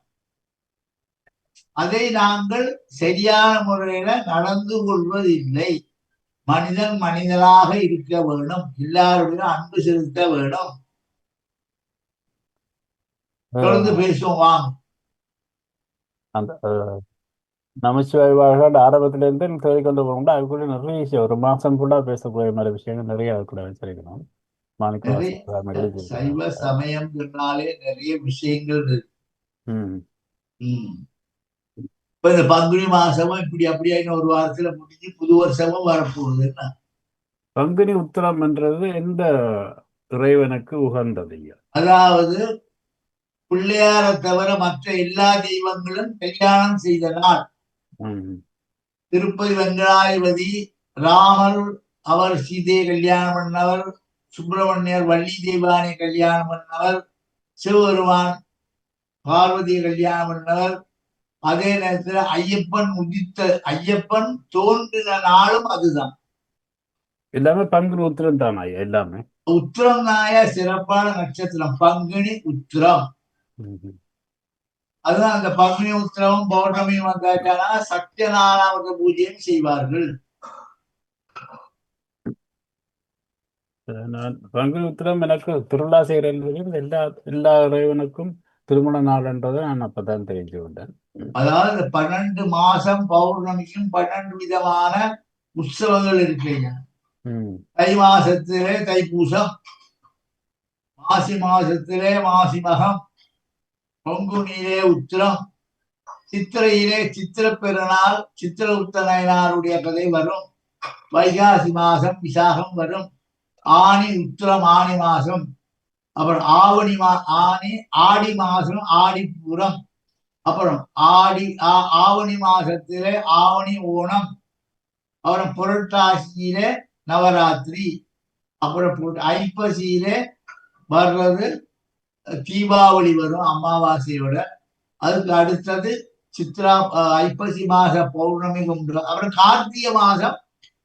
அதை நாங்கள் சரியான முறையில நடந்து கொள்வதில்லை. மனிதன் மனிதனாக இருக்க வேணும், எல்லாருடைய அன்பு செலுத்த வேணும். தொடர்ந்து பேசுவோம், வாங்க. அந்த நமச்சிவாய்வார்கள் ஆரம்பத்துல இருந்து சொல்லிக்கொண்டு போகணும். அதுக்குள்ள நிறைய விஷயம், ஒரு மாசம் கூட பேசக்கூடிய மாதிரி விஷயங்கள் நிறைய அதுக்குள்ள வச்சிருக்கணும். சைவ சமயம் சொன்னாலே நிறைய விஷயங்கள் இருக்கு. இப்ப இந்த பங்குனி மாசமும் இப்படி அப்படியே ஒரு வாரத்துல முடிஞ்சு புது வருஷமும் வரப்போகுது. பங்குனி உத்திரம் என்றது எந்த இறைவனுக்கு உகந்தது? அதாவது பிள்ளையாரை தவிர மற்ற எல்லா தெய்வங்களும் கல்யாணம் செய்த நாள். திருப்பதி வெங்கடாதிபதி ராமர் அவர் சீதையை கல்யாணம் பண்ணவர், சுப்பிரமணியர் வள்ளி தெய்வானை கல்யாணம் பண்ணவர், சிவபெருமான் பார்வதியை கல்யாணம் பண்ணவர். அதே நேரத்துல ஐயப்பன் தோன்றின நாளும் அதுதான். எல்லாமே பங்குனி உத்திரம் தான். எல்லாமே உத்திரம் நாய சிறப்பான நட்சத்திரம் பங்குனி உத்திரம். அதுதான் அந்த பங்குனி உத்திரமும் பௌர்ணமியும் வந்தாச்சானா சத்யநாராயண பூஜையும் செய்வார்கள். பங்குனி உத்திரம் எனக்கு திருவிழா செய்யறது எல்லா இறைவனுக்கும் திருமண நாள் என்றதை நான் அப்பதான் தெரிஞ்சு கொண்டேன். அதாவது 12 மாசம் பௌர்ணமிக்கும் 12 விதமான உற்சவங்கள் இருக்குங்க. தை மாசத்திலே தைப்பூசம், மாசி மாசத்திலே மாசி மகம், பங்குனியிலே உத்திரம், சித்திரையிலே சித்திர பெருநாள் சித்திர உத்தநாயனாருடைய கதை வரும். வைகாசி மாசம் விசாகம் வரும். ஆனி உத்திரம் ஆனி மாசம். அப்புறம் ஆடி மாசம் ஆடிப்பூரம். அப்புறம் ஆவணி மாசத்திலே ஆவணி ஓணம், அப்புறம் புரட்டாசியிலே நவராத்திரி, அப்புறம் ஐப்பசியிலே வர்றது தீபாவளி வரும் அமாவாசையோட. அதுக்கு அடுத்தது சித்ரா ஐப்பசி மாச பௌர்ணமி கும்பிடுற, அப்புறம் கார்த்திகை மாசம்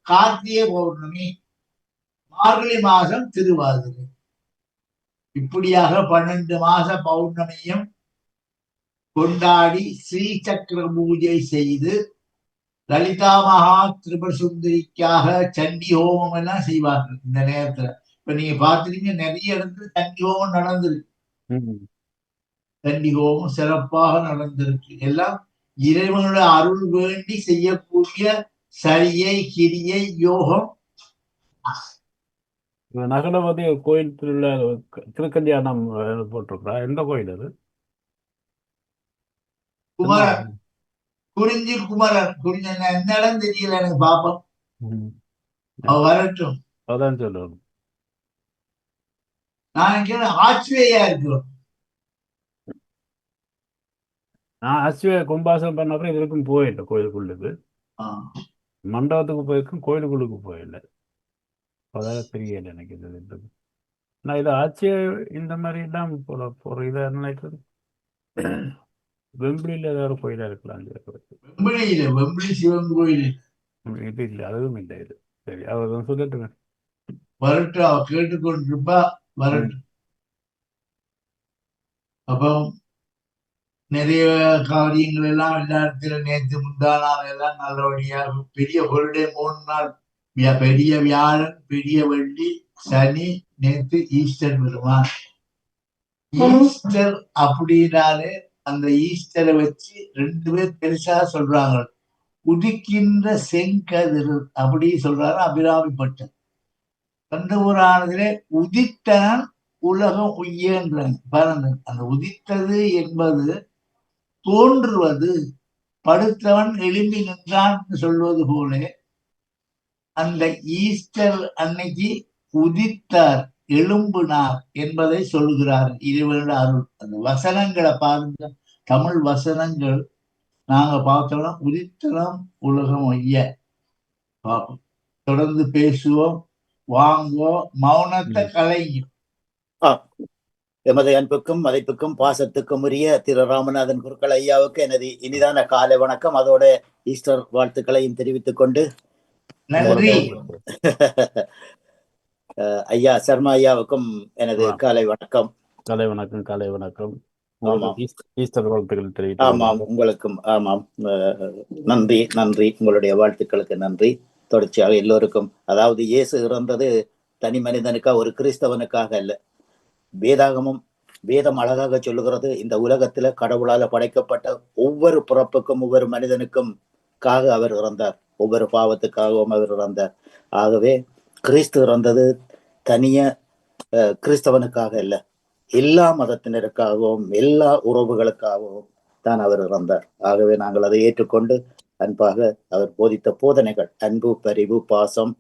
கார்த்திகை பௌர்ணமி, மார்கழி மாசம் திருவாதிரை. இப்படியாக 12 மாச பௌர்ணமியும் கொண்டாடி ஸ்ரீசக்கர பூஜை செய்து லலிதா மகா திரிபுர சுந்தரிக்காக சண்டி ஹோமம் எல்லாம் செய்வார்கள் இந்த நேரத்துல. இப்ப நீங்க பாத்துட்டீங்க, நிறைய இடத்துல சண்டி ஹோமம் நடந்திருக்கு. சண்டி ஹோமம் சிறப்பாக நடந்திருக்கு. எல்லாம் இறைவனுடைய அருள் வேண்டி செய்யக்கூடிய சரியை கிரியை யோகம். நகரவதி கோயில் திருக்கல்யாணம் போட்டிருக்கா, எந்த கோயில் அது? குமரன், குறிஞ்சி குமரன், எந்த இடம் தெரியல எனக்கு, பாப்போம். அவ வரட்டும், அதான் சொல்லணும். நான் ஆச்சரியா இருக்கிறோம். நான் அஸ்வே கும்பாசம் பண்ணப்ப இதுக்கும் போயிட்டேன் கோயிலுக்குள்ளுக்கு. மண்டபத்துக்கு போயிருக்கும், கோயிலுக்குள்ளுக்கு போயிடல. அதாவது தெரியல எனக்கு இது. நான் இதை ஆட்சியை இந்த மாதிரி எல்லாம் போற இதை நினைக்கிறது வெம்பிளியில் ஏதாவது கோயிலா இருக்கலாம். வெம்பிளி சிவன் கோயில் இது இல்லை, அதுவும் இல்லை. இது சரி, அவர் சொல்லிட்டுங்க. வரட்டும், அவ கேட்டுக்கொண்டிருப்பா, வரட்டும். அப்போ நிறைய காரியங்கள் எல்லாம் எல்லா இடத்துல நேற்று முந்தானால் எல்லாம் நல்லபடியாக பெரிய ஹொலிடே 3 நாள், பெரிய வியாழன், பெரிய வெள்ளி, சனி, நேற்று ஈஸ்டர் பெருமான். ஈஸ்டர் அப்படின்னாலே அந்த ஈஸ்டரை வச்சு 2 பேர் பெருசா சொல்றாங்க. உதிக்கின்ற செங்கதிர் அப்படி சொல்றாரு அபிராமிப்பட்டர். கந்தபுராணத்திலே உதித்தன் உலகம் உய்யன்றாங்க பாருங்க. அந்த உதித்தது என்பது தோன்றுவது, படுத்தவன் எழும்பி நின்றான் சொல்வது போல அந்த ஈஸ்டர் அன்னைக்கு உதித்தார், எழும்புனார் என்பதை சொல்லுகிறார் இறைவனுடைய அருள். அந்த வசனங்களை பாருங்க, தமிழ் வசனங்கள் நாங்க பார்த்தோம்னா உதித்தனம் உலகம் ஐய பார்ப்போம். தொடர்ந்து பேசுவோம், வாங்குவோம், மௌனத்தை கலையும். எமது அன்புக்கும் மதிப்புக்கும் பாசத்துக்கும் உரிய திரு ராமநாதன் குருக்கள் ஐயாவுக்கு எனது இனிதான காலை வணக்கம், அதோட ஈஸ்டர் வாழ்த்துக்களையும் தெரிவித்துக் கொண்டு நன்றி. ஐயா சர்மா ஐயாவுக்கும் எனது காலை வணக்கம். காலை வணக்கம். காலை வணக்கம். ஈஸ்டர் வாழ்த்துக்கள் தெரிவித்து. ஆமாம், உங்களுக்கும். ஆமாம், நன்றி நன்றி, உங்களுடைய வாழ்த்துக்களுக்கு நன்றி. தொடர்ச்சியாக எல்லோருக்கும். அதாவது இயேசு இறந்தது தனி மனிதனுக்காக, ஒரு கிறிஸ்தவனுக்காக அல்ல. வேதம் அழகாக சொல்லுகிறது, இந்த உலகத்துல கடவுளால படைக்கப்பட்ட ஒவ்வொரு பிறப்புக்கும் ஒவ்வொரு மனிதனுக்கும் அவர் இறந்தார், ஒவ்வொரு பாவத்துக்காகவும் அவர் இறந்தார். ஆகவே கிறிஸ்து இறந்தது தனிய கிறிஸ்தவனுக்காக அல்ல, எல்லா மதத்தினருக்காகவும் எல்லா உறவுகளுக்காகவும் தான் அவர் இறந்தார். ஆகவே நாங்கள் அதை ஏற்றுக்கொண்டு அன்பாக அவர் போதித்த போதனைகள், அன்பு, பரிவு, பாசம்,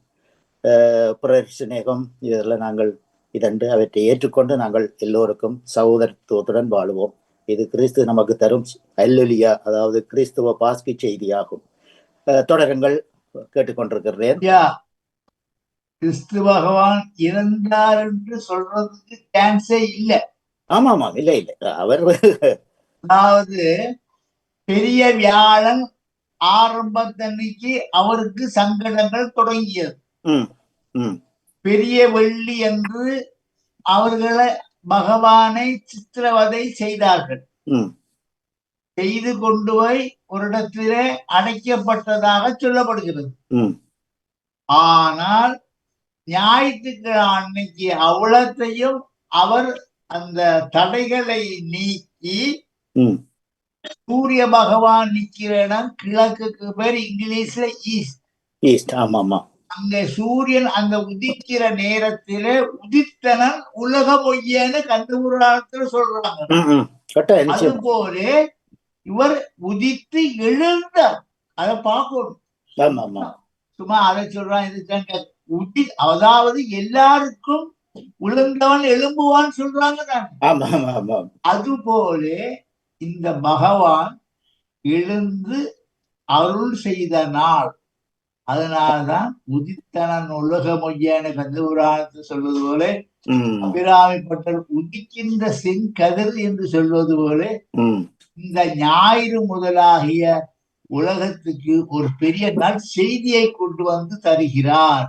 பிரேஷனேகம், இதெல்லாம் நாங்கள் இதன்று அவற்றை ஏற்றுக்கொண்டு நாங்கள் எல்லோருக்கும் சகோதரத்துவத்துடன் வாழுவோம். இது கிறிஸ்து நமக்கு தரும் அல்லேலூயா, அதாவது கிறிஸ்துவ பாஸ்கி செய்தியாகும். தொடருங்கள், கேட்டுக்கொண்டிருக்கிறேன். கிறிஸ்து பகவான் இறந்தார் என்று சொல்றதுக்கு சான்ஸே இல்லை. ஆமாம், இல்லை இல்லை. அவர் அதாவது பெரிய வியாழன் ஆரம்பத்தன்னைக்கு அவருக்கு சங்கடங்கள் தொடங்கியது. பெரிய வெள்ளி என்று அவர்களை பகவானை சித்திரவதை செய்தார்கள். செய்து கொண்டு போய் ஒரு இடத்திலே அடைக்கப்பட்டதாக சொல்லப்படுகிறது. ஆனால் ஞாயிற்றுக்கிழமை அன்னைக்கு அவ்வளத்தையும் அவர் அந்த தடைகளை நீக்கி சூரிய பகவான் நிக்கிற இடம் கிழக்குக்கு பேர் இங்கிலீஷ்ல ஈஸ்ட். அங்க சூரியன் அந்த உதிக்கிற நேரத்திலே உதித்தனன் உலகம் ஒய்யன்னு கந்தபுராணத்துல சொல்றாங்க. அது போல இவர் உதித்து எழுந்தார். அதை பார்க்கணும். சும்மா அதை சொல்றான், இது அதாவது எல்லாருக்கும் உளுந்தவன் எழும்புவான்னு சொல்றாங்க. அது போல இந்த பகவான் எழுந்து அருள் செய்த நாள். அதனால்தான் உதித்தனன் உலக மொய்யான கந்தபுராணத்தை சொல்வது போல, அபிராமிப்பட்டர் உதிக்கின்ற செங்கதிர் என்று சொல்வது போல, இந்த ஞாயிறு முதலாகிய உலகத்துக்கு ஒரு பெரிய நற்செய்தியை கொண்டு வந்து தருகிறார்.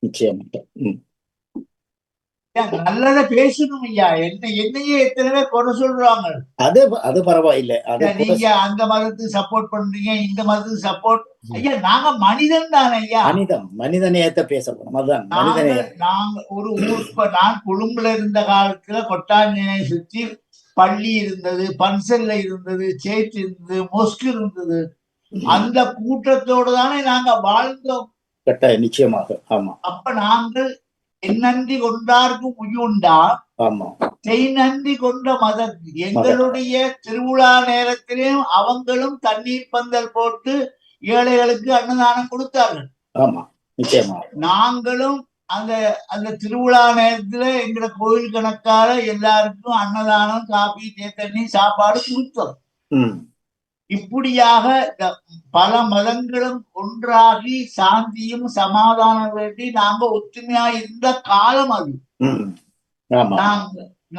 நிச்சயமாக நல்லத பேசணும் ஐயா. என்னையே எத்தனை பேர் குறை சொல்றாங்க. அது பரவாயில்லை. நீங்க அந்த மதத்துக்கு சப்போர்ட் பண்றீங்க, இந்த மதத்துக்கு சப்போர்ட். ஐயா நாங்க மனிதன் தானே ஐயா. மனிதநேயத்தை பேசணும். அதுதான் நாங்க ஒரு ஊருக்கு, நான் கொழும்புல இருந்த காலத்துல கொட்டாஞ்சனை சுற்றி பள்ளி இருந்தது, பன்சல்ல இருந்தது, சேர்ச் இருந்தது, மொஸ்க் இருந்தது. அந்த கூட்டத்தோடு தானே நாங்க வாழ்ந்தோம். நிச்சயமாக. ஆமா. அப்ப நாங்கள் நன்றி கொண்டார்க்கும் உயுண்டா, செய் நன்றி கொண்ட மதம். எங்களுடைய திருவிழா நேரத்திலும் அவங்களும் தண்ணீர் பந்தல் போட்டு ஏழைகளுக்கு அன்னதானம் கொடுத்தார்கள். நாங்களும் அந்த திருவிழா நேரத்துல எங்க கோயில் கணக்கார எல்லாருக்கும் அன்னதானம், காபி, தண்ணி, சாப்பாடு கொடுத்தோம். இப்படியாக பல மதங்களும் ஒன்றாகி சாந்தியும் சமாதானம் வேண்டி நாங்க ஒற்றுமையா இருந்த காலம் அது.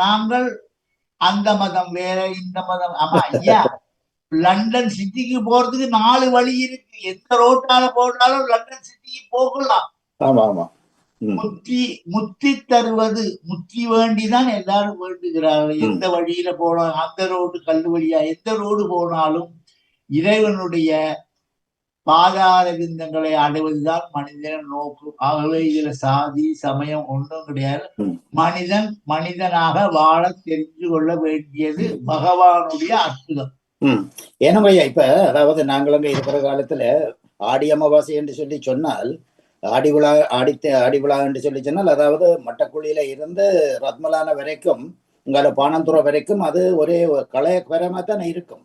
நாங்கள் அந்த மதம் வேற, இந்த மதம். ஆமா ஐயா, லண்டன் சிட்டிக்கு போறதுக்கு 4 வழி இருக்கு. எந்த ரோட்டால போனாலும் லண்டன் சிட்டிக்கு போகலாம். முத்தி தருவது, முத்தி வேண்டிதான் எல்லாரும் வேண்டுகிறார்கள். எந்த வழியில போனாலும், அந்த ரோடு கல்லு வழியா எந்த ரோடு போனாலும் இறைவனுடைய பாதார விந்தங்களை அடைவதுதான் மனிதன் நோக்கு. ஆகவே இதுல சாதி சமயம் ஒன்றும் கிடையாது. மனிதன் மனிதனாக வாழ தெரிந்து கொள்ள வேண்டியது பகவானுடைய அற்புதம். ஏனமையா இப்ப அதாவது நாங்களும் இருக்கிற காலத்துல ஆடி அமாவாசை என்று சொல்லி சொன்னால், ஆடி விழா என்று சொல்லி சொன்னால், அதாவது மட்டக்குழியில இருந்து ரத்மலான வரைக்கும் இங்கால பானந்துறை வரைக்கும் அது ஒரே கலையகரமா தானே இருக்கும்.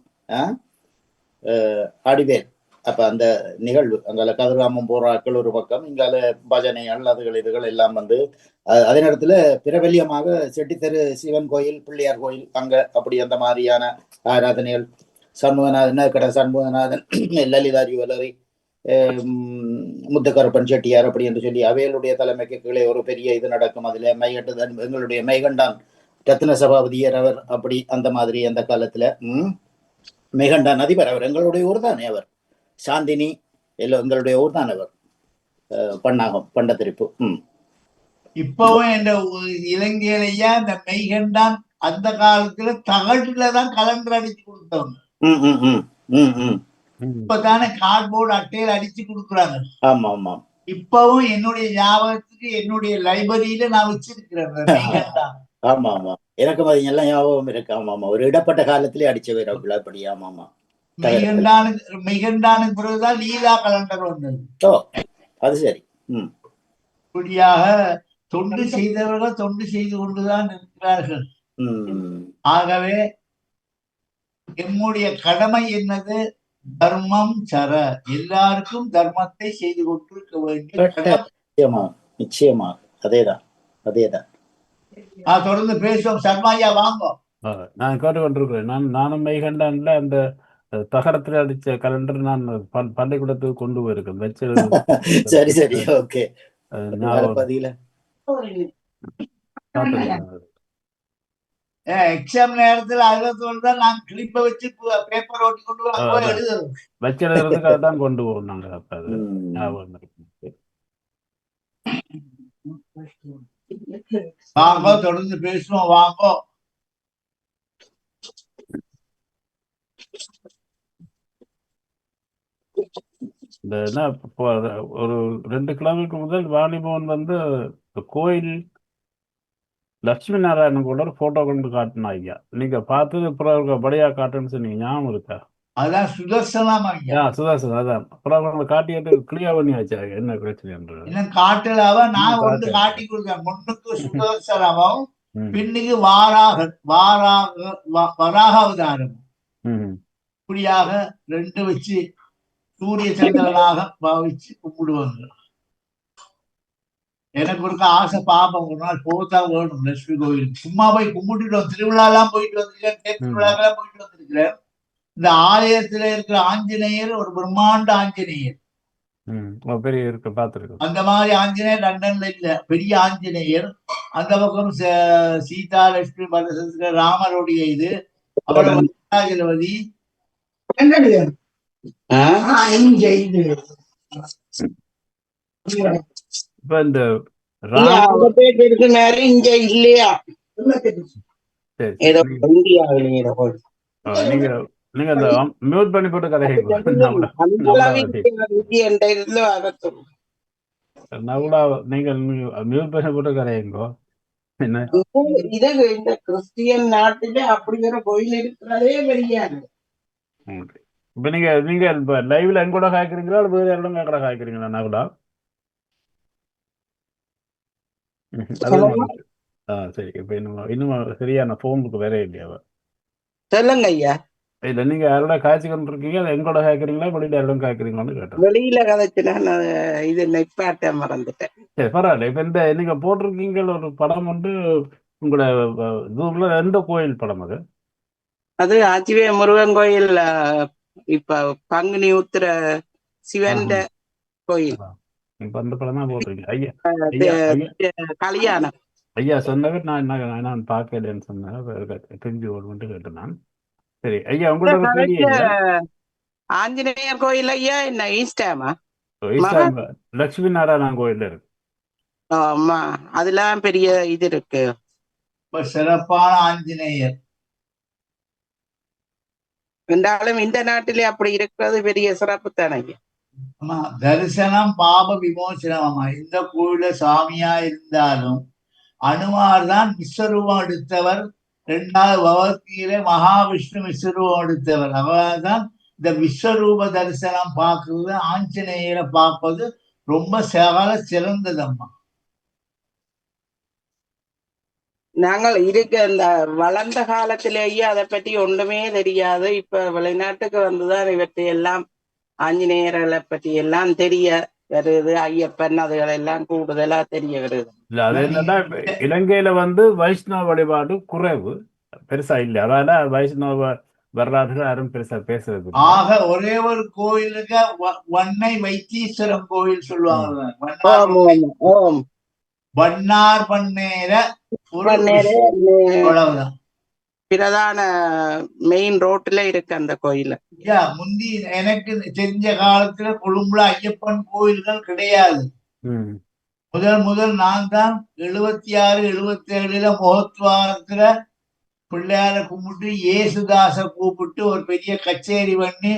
ஆடிவேல் அப்ப அந்த நிகழ்வு அங்கால கதிராமம் போராக்கள் ஒரு பக்கம், இங்கால பஜனைகள் அதுகள் இதுகள் எல்லாம் வந்து அதே நேரத்துல பிரபல்யமாக செட்டித்தெரு சிவன் கோயில், பிள்ளையார் கோயில் அங்க அப்படி அந்த மாதிரியான ஆராதனைகள், சண்முகநாதன் சண்முகநாதன், லலிதாரி வலரி, முத்துக்கருப்பன் செட்டியார் அப்படி என்று சொல்லி அவைகளுடைய தலைமைக்கு கீழே ஒரு பெரிய இது நடக்கும். அதுல மைகட்டுதான் எங்களுடைய மைகண்டான் ரத்ன சபாபதியர் அவர் அப்படி அந்த மாதிரி அந்த காலத்துல மைகண்டான் அதிபர் அவர் எங்களுடைய ஊர் தானே. அவர் சாந்தினி எல்லாம் எங்களுடைய ஊர் தான். அவர் பண்ணாகம் பண்டத்திருப்பு. இப்பவும் இந்த இலங்கையிலேயே இந்த மெய்கண்டான் அந்த காலத்துல தகட்டுலதான் கலண்டர் அடிச்சு கொடுத்தவங்க. இப்பதானே கார்ட்போர்டு அட்டையில அடிச்சு கொடுக்குறாங்க. ஆமா ஆமா. இப்பவும் என்னுடைய ஞாபகத்துக்கு என்னுடைய லைப்ரரியில நான் வச்சிருக்கிறேன். ஆமா ஆமா, எனக்கு அது எல்லாம் ஞாபகம் இருக்கு. ஆமா ஆமா, ஒரு இடப்பட்ட காலத்திலே அடிச்ச அப்படி. ஆமா ஆமா, மெய்கண்டானுக்கு பிறகுதான் லீலா கலண்டர் வந்தது. ஓ அது சரி. இப்படியாக தொண்டு செய்தவர்கள் தொண்டு செய்து கொண்டுதான் இருக்கிறார்கள். ஆகவே எம்முடைய கடமை என்னது? தர்மம் சர, எல்லாருக்கும் தர்மத்தை செய்து கொண்டிருக்க வேண்டிய. நிச்சயமா அதேதான் அதேதான். தொடர்ந்து பேசுவோம். சர்மாயா வாங்க. நான் கேட்டுக்கொண்டிருக்கிறேன். நானும் மெய்கண்டான்ல அந்த தகரத்துல அடிச்ச கலண்டர் நான் பள்ளிக்கூடத்துக்கு கொண்டு போயிருக்கேன் வச்சு. சரி சரி, ஓகே. எக்ஸாம் நேரத்துல அதுல சொல்றேன், நான் கிளிப்ப வச்சு பேப்பர் ஓட்டி கொண்டு போய் எழுதுறோம். வச்சு எழுதுறதுக்காக தான் கொண்டு போவோம் நாங்க. அப்ப அது ஞாபகம் இருக்கு. வாங்க, தொடர்ந்து பேசுவோம். வாங்க. இந்த என்ன ஒரு 2 கிழமைக்கு முதல் வாலிபவன் வந்து கோயில் லட்சுமி நாராயணன் கூட ஒரு போட்டோ கொண்டு காட்டினா ஐயா. நீங்க பார்த்தது அப்புறம் படியா காட்டுன்னு சொன்னீங்க, ஞாபகம் இருக்கா? அதான் சுதர்சனம். சுதர்சனம் அதான். அப்புறம் காட்டிட்டு கிளியர் பண்ணி வச்சாங்க என்ன பிரச்சனை என்று. காட்டலாவ நான் ஒன்று காட்டி கொடுத்தேன். முன்னுக்கு சுதர்சனமும் பின்னுக்கு வராக அவதாரம். இப்படியாக 2 வச்சு சூரிய சந்திரனாக பாவிச்சு கும்பிடுவாங்க. எனக்கு ஒரு ஆசை பாப்போம், ஒரு நாள் போகத்தான் வேணும் லட்சுமி கோயிலுக்கு. சும்மா போய் கும்பிட்டுட்டு திருவிழா எல்லாம் போயிட்டு வந்திருக்கேன், தேர் திருவிழாக்கெல்லாம் போயிட்டு வந்திருக்கிறேன். இந்த ஆலயத்துல இருக்கிற ஆஞ்சநேயர் ஒரு பிரம்மாண்ட ஆஞ்சநேயர். பெரிய இருக்கு பார்த்துருக்கோம். அந்த மாதிரி ஆஞ்சநேயர் லண்டன்ல இல்ல, பெரிய ஆஞ்சநேயர். அந்த பக்கம் சீதா லட்சுமி பரதேஸ்வரர் ராமருடைய இது, அவ்வளவு வெங்கடாஜலபதி. இப்ப இந்த இல்ல, அவங்க பேர் இருக்கு நேரம் இங்க இல்லையா? சரி, ஏதோ சரி. இந்தியாவில் ஏதோ நீங்க நீங்க அந்த மியூட் பண்ணி போட்டு கதை நீங்க மியூட் பண்ணி போட்டு கதையுங்கோ. என்ன இந்த கிறிஸ்டியன் நாட்டிலே அப்படி ஒரு கோயில் இருக்கிறதே பெரியாது. இப்ப நீங்க நீங்க இப்ப லைவ்ல எங்கூட காய்க்கிறீங்களா அல்லது வேற இடம் கூட காய்க்கிறீங்களா? நகுடா அது சரி. இப்ப இன்னும் சரியான போனுக்கு வேற இல்லையா? சொல்லுங்க ஐயா. இல்ல நீங்க யாரோட காய்ச்சி கொண்டு இருக்கீங்க, அது எங்கூட காய்க்கிறீங்களா வெளியில யாரும் காய்க்கிறீங்களான்னு கேட்டேன். வெளியில கதைச்சுனா நான் இது நெப்பாட்ட மறந்துட்டேன். சரி, பரவாயில்ல. இப்ப இந்த நீங்க போட்டிருக்கீங்க ஒரு படம் வந்து உங்களோட ஊர்ல எந்த கோயில் படம் அது? அது ஆச்சிவே முருகன் கோயில். இப்ப பங்குனி உத்திர சிவன் கோயில். இப்ப அந்த படம் தான் போட்டிருக்கீங்க. ஐயா கல்யாணம் ஐயா சொன்னவர் நான் பார்க்கலன்னு சொன்னேன், தெரிஞ்சு ஓடுமென்று கேட்டேன் நான். சரி ஐயா, உங்களோட ஆஞ்சநேயர் கோயில் ஐயா என்ன ஈஸ்டாமா? லட்சுமி நாராயணன் கோயில் இருக்கு. ஆமா, அதெல்லாம் பெரிய இது இருக்கு, சிறப்பான ஆஞ்சநேயர். என்றாலும் இந்த நாட்டிலே அப்படி இருக்கிறது பெரிய சிறப்பு தானே. ஆமா, தரிசனம் பாப விமோசனம். இந்த கோயில சாமியா இருந்தாலும் அனுமார் தான் விஸ்வரூபம் எடுத்தவர். 2வது பகவத்கீதை மகாவிஷ்ணு விஸ்வரூபம் எடுத்தவர். அவர்தான் இந்த விஸ்வரூப தரிசனம் பார்க்கறது, ஆஞ்சநேயரை பார்ப்பது ரொம்ப சிறந்ததம்மா. நாங்கள் இருக்க இந்த வளர்ந்த காலத்திலேயே அதை பற்றி ஒன்றுமே தெரியாது. இப்ப வெளிநாட்டுக்கு வந்துதான் இவற்றை எல்லாம் ஆஞ்சநேயர்களை பற்றி எல்லாம் தெரிய வருது. ஐயப்பன் அதுகள் எல்லாம் கூடுதலா தெரிய வருது. இல்ல அது என்னன்னா, இலங்கையில வந்து வைஷ்ணவ வழிபாடு குறைவு, பெருசா இல்ல. அதனால வைஷ்ணவ வரலாறுகள் யாரும் பெருசா பேசுறது. ஆக ஒரே ஒரு கோயிலுக்கு வண்ணை வைத்தீஸ்வரம் கோயில் சொல்லுவாங்க. வண்ணார் பண்ணேர அவ்வளவுதான். பிரதான மெயின் ரோட்ல இருக்கு அந்த கோயில். முந்தி எனக்கு தெரிஞ்ச காலத்துல கொழும்புல ஐயப்பன் கோயில்கள் கிடையாது. முதல் நான் தான் 76, 77 முகத்துவாரத்துல பிள்ளையார கும்பிட்டு ஏசுதாச கூப்பிட்டு ஒரு பெரிய கச்சேரி பண்ணி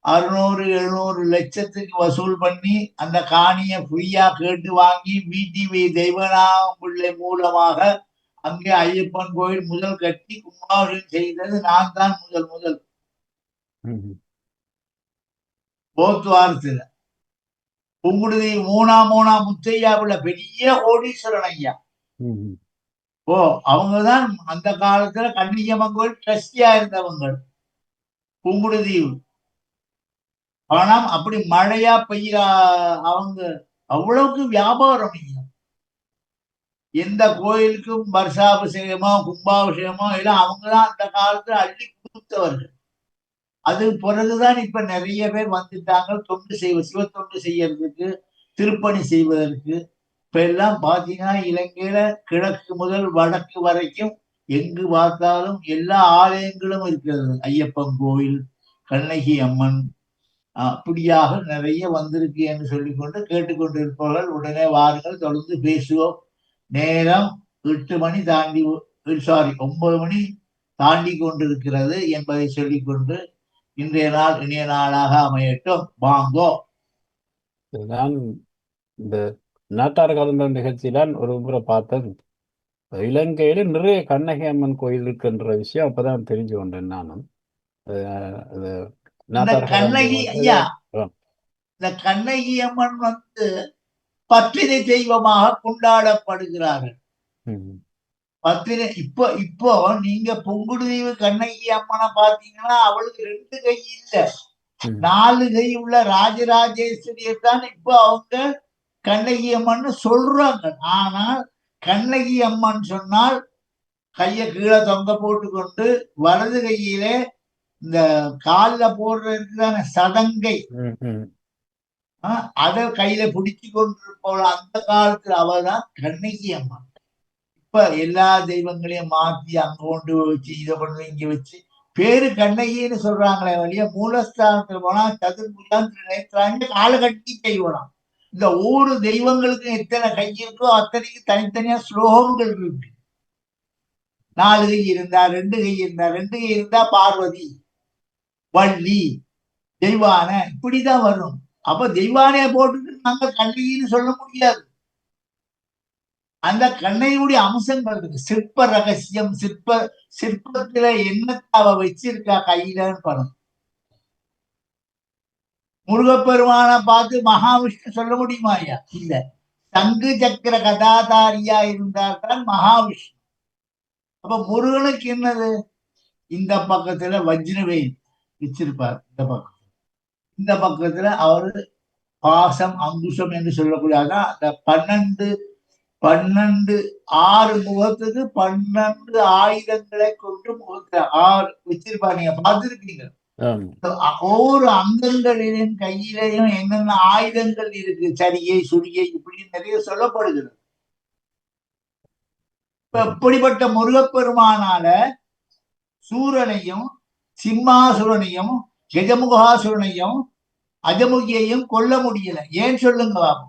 600-700 லட்சத்துக்கு வசூல் பண்ணி அந்த காணியை ஃப்ரீயா கேட்டு வாங்கி VTV தெய்வநாகம் பிள்ளை மூலமாக அங்கே ஐயப்பன் கோயில் முதல் கட்டி கும்பாபிஷேகம் செய்தது நான் தான் முதல் போத்துவாரத்துல. புங்குடுதி மூணா முத்தையாவுல பெரிய கோடீஸ்வரன் ஐயா. அவங்கதான் அந்த காலத்துல கன்னியம்மன் கோயில் ட்ரஸ்டியா இருந்தவங்க. புங்குடுதீவு பணம் அப்படி மழையா பெய்யா, அவங்க அவ்வளவுக்கு வியாபாரம் ஐயா. எந்த கோயிலுக்கும் வருஷாபிஷேகமோ கும்பாபிஷேகமோ எல்லாம் அவங்கதான் அந்த காலத்துல அள்ளி கொடுத்தவர்கள். அது பிறகுதான் இப்ப நிறைய பேர் வந்துட்டாங்க சிவ தொண்டு செய்யறதுக்கு, திருப்பணி செய்வதற்கு. இப்ப எல்லாம் பாத்தீங்கன்னா இலங்கையில கிழக்கு முதல் வடக்கு வரைக்கும் எங்கு பார்த்தாலும் எல்லா ஆலயங்களும் இருக்கிறது. ஐயப்பன் கோயில், கண்ணகி அம்மன், அப்படியாக நிறைய வந்திருக்கு என்று சொல்லிக்கொண்டு கேட்டுக்கொண்டு இருப்பவர்கள் உடனே வாருங்கள், தொடர்ந்து பேசுவோம். நேரம் 8 மணி தாண்டி 9 மணி தாண்டி கொண்டிருக்கிறது என்பதை சொல்லிக்கொண்டு இன்றைய நாள் இனிய நாளாக அமையட்டும். வாங்கோ. நான் இந்த நாட்டார் கலந்த நிகழ்ச்சியில ஒரு முறை பார்த்தேன், இலங்கையில நிறைய கண்ணகி அம்மன் கோயில் இருக்குன்ற விஷயம் அப்பதான் தெரிஞ்சு கொண்டேன் நானும். கண்ணகி ஐயா, இந்த கண்ணகி அம்மன் வந்து பத்திரை தெய்வமாக கொண்டாடப்படுகிறார்கள். பத்திரை இப்போ நீங்க புங்குடுதீவு கண்ணகி அம்மனை பாத்தீங்கன்னா அவளுக்கு 2 கை இல்ல, 4 கை உள்ள ராஜராஜேஸ்வரியர் தான் இப்போ அவங்க கண்ணகி அம்மன் சொல்றாங்க. ஆனால் கண்ணகி அம்மன் சொன்னால் கையை கீழே தொங்க போட்டுக்கொண்டு வலது கையிலே இந்த காலில் போடுறதுக்கு தானே சதங்கை, அதை கையில பிடிச்சு கொண்டிருப்போம். அந்த காலத்துல அவதான் கண்ணகி அம்மன். இப்ப எல்லா தெய்வங்களையும் மாத்தி அங்க கொண்டு வச்சு இதை கொண்டு இங்க வச்சு பேரு கண்ணகின்னு சொல்றாங்களே வழியா மூலஸ்தானத்துல போனா சதுர்புஜான் திருநேத்ராங்க காலை கட்டி செய்வலாம். இந்த ஒவ்வொரு தெய்வங்களுக்கும் எத்தனை கை இருக்கோ அத்தனைக்கு தனித்தனியா ஸ்லோகங்கள் இருக்கு. 4 கை இருந்தா 2 கை இருந்தா 2 கை இருந்தா பார்வதி, வள்ளி, தெய்வான இப்படிதான் வரும். அப்ப தெய்வானைய போட்டுட்டு நாங்க கண்ணகின்னு சொல்ல முடியாது. அந்த கண்ணையுடைய அம்சங்கள் இருக்கு. சிற்ப ரகசியம், சிற்பத்துல என்னத்தை அவ வச்சிருக்கா கையிலன்னு படம். முருகப்பெருமான பார்த்து மகாவிஷ்ணு சொல்ல முடியுமா ஐயா? இல்ல. சங்கு சக்கர கதாதாரியா இருந்தால்தான் மகாவிஷ்ணு. அப்ப முருகனுக்கு என்னது? இந்த பக்கத்துல வஜ்ரவேல் வச்சிருப்பார், இந்த பக்கத்துல அவரு பாசம் அங்குசம் என்று சொல்லக்கூடாதான். அந்த 12 6 முகத்துக்கு 12 ஆயுதங்களை கொண்டு முகத்துல 6 வச்சிருப்பாரு. நீங்க பார்த்திருக்கீங்க. ஒவ்வொரு அங்கங்களிலும் கையிலையும் என்னென்ன ஆயுதங்கள் இருக்கு, சரியை சுரியை இப்படி நிறைய சொல்லப்படுகிறது. இப்படிப்பட்ட முருகப்பெருமானால சூரனையும் சிம்மாசுரனையும் கஜமுகாசுரனையும் அஜமுகியையும் கொல்ல முடியல. ஏன் சொல்லுங்க பாபு?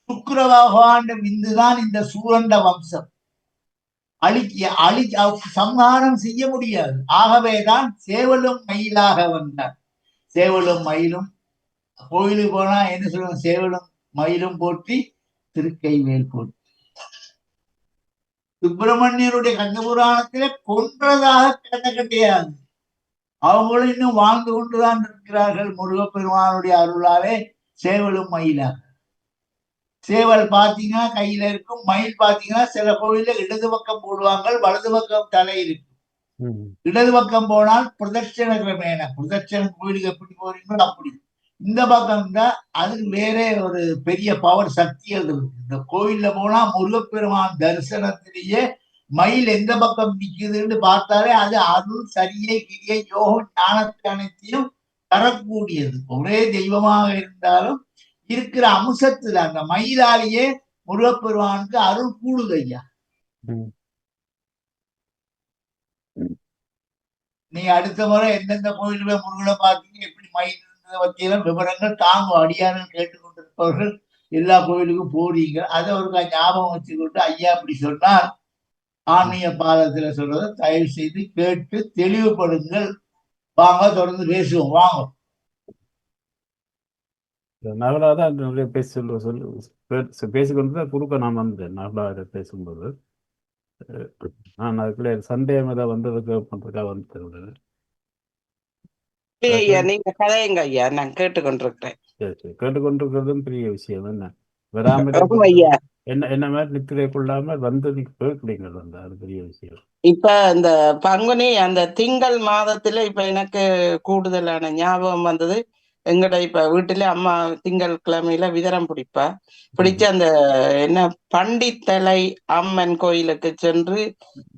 சுக்கிர பகவான் விந்துதான் இந்த சூரண்ட வம்சம். சம்ஹாரம் செய்ய முடியாது. ஆகவேதான் சேவலும் மயிலாக வந்தார். சேவலும் மயிலும் கோயிலுக்கு போனா என்ன சொல்லுவாங்க? சேவலும் மயிலும் போற்றி திருக்கைவேல் போற்றி. சுப்பிரமணியருடைய கந்தபுராணத்திலே கொன்றதாக கதை கிடையாது. அவங்களும் இன்னும் வாழ்ந்து கொண்டுதான் இருக்கிறார்கள் முருகப்பெருமானுடைய அருளாலே. சேவலும் மயிலாக. சேவல் பாத்தீங்கன்னா கையில இருக்கும், மயில் பாத்தீங்கன்னா சில கோயில இடது பக்கம் போடுவாங்க, வலது பக்கம் தலை இருக்கும். இடது பக்கம் போனால் பிரதட்சண கிரமேன, பிரதட்சண கோயிலுக்கு எப்படி போறீங்களோ அப்படி. இந்த பக்கம் தான் அதுக்கு வேற ஒரு பெரிய பவர் சக்திகள் இருக்கு. இந்த கோயில்ல போனா முருகப்பெருமான் தரிசனத்திலேயே மயில் எந்த பக்கம் நிக்குதுன்னு பார்த்தாலே அது அருள் சரியை கிரியை யோகம் ஞானத்தை அனைத்தையும் தரக்கூடியது. ஒரே தெய்வமாக இருந்தாலும் இருக்கிற அம்சத்துல அந்த மயிலாலேயே முருகப்பெருமானுக்கு அருள் கூடுது ஐயா. நீங்க அடுத்த முறை எந்தெந்த கோயிலுமே முருகனை பார்த்தீங்க, எப்படி மயில் இருந்ததை பற்றியெல்லாம் விவரங்கள் தாங்கும் அடியார்கள் கேட்டுக்கொண்டிருப்பவர்கள் எல்லா கோயிலுக்கும் போறீங்க. அதை ஒரு ஞாபகம் வச்சுக்கொண்டு ஐயா அப்படி சொன்னார் ஆன்மீக பாதத்துல சொல்றதை தயவு செய்து கேட்டு தெளிவுபடுங்கள். வாங்க தொடர்ந்து பேசுவோம். வாங்க. நகலாதான் நிறைய பேசிக்கொண்டு குறுக்க நான் வந்தேன். நகலா பேசும்போது நான் அதுக்குள்ள சந்தேகம் ஏதாவது வந்ததுக்கு பண்றதுக்காக வந்து நீங்க கதையுங்க ஐயா, நான் கேட்டுக்கொண்டிருக்கிறேன். கேட்டுக்கொண்டிருக்கிறதும் பெரிய விஷயம். என்ன வராமல் என்ன மாதிரி நித்திரை கொள்ளாமல் வந்து கேட்குறீங்க, வந்து அது பெரிய விஷயம். இப்ப இந்த பங்குனி அந்த திங்கள் மாதத்துல இப்ப எனக்கு கூடுதலான ஞாபகம் வந்தது. எங்கட இப்ப வீட்டுல அம்மா திங்கள் கிழமையில விதரம் பிடிச்ச அந்த என்ன பண்டித்தலை அம்மன் கோயிலுக்கு சென்று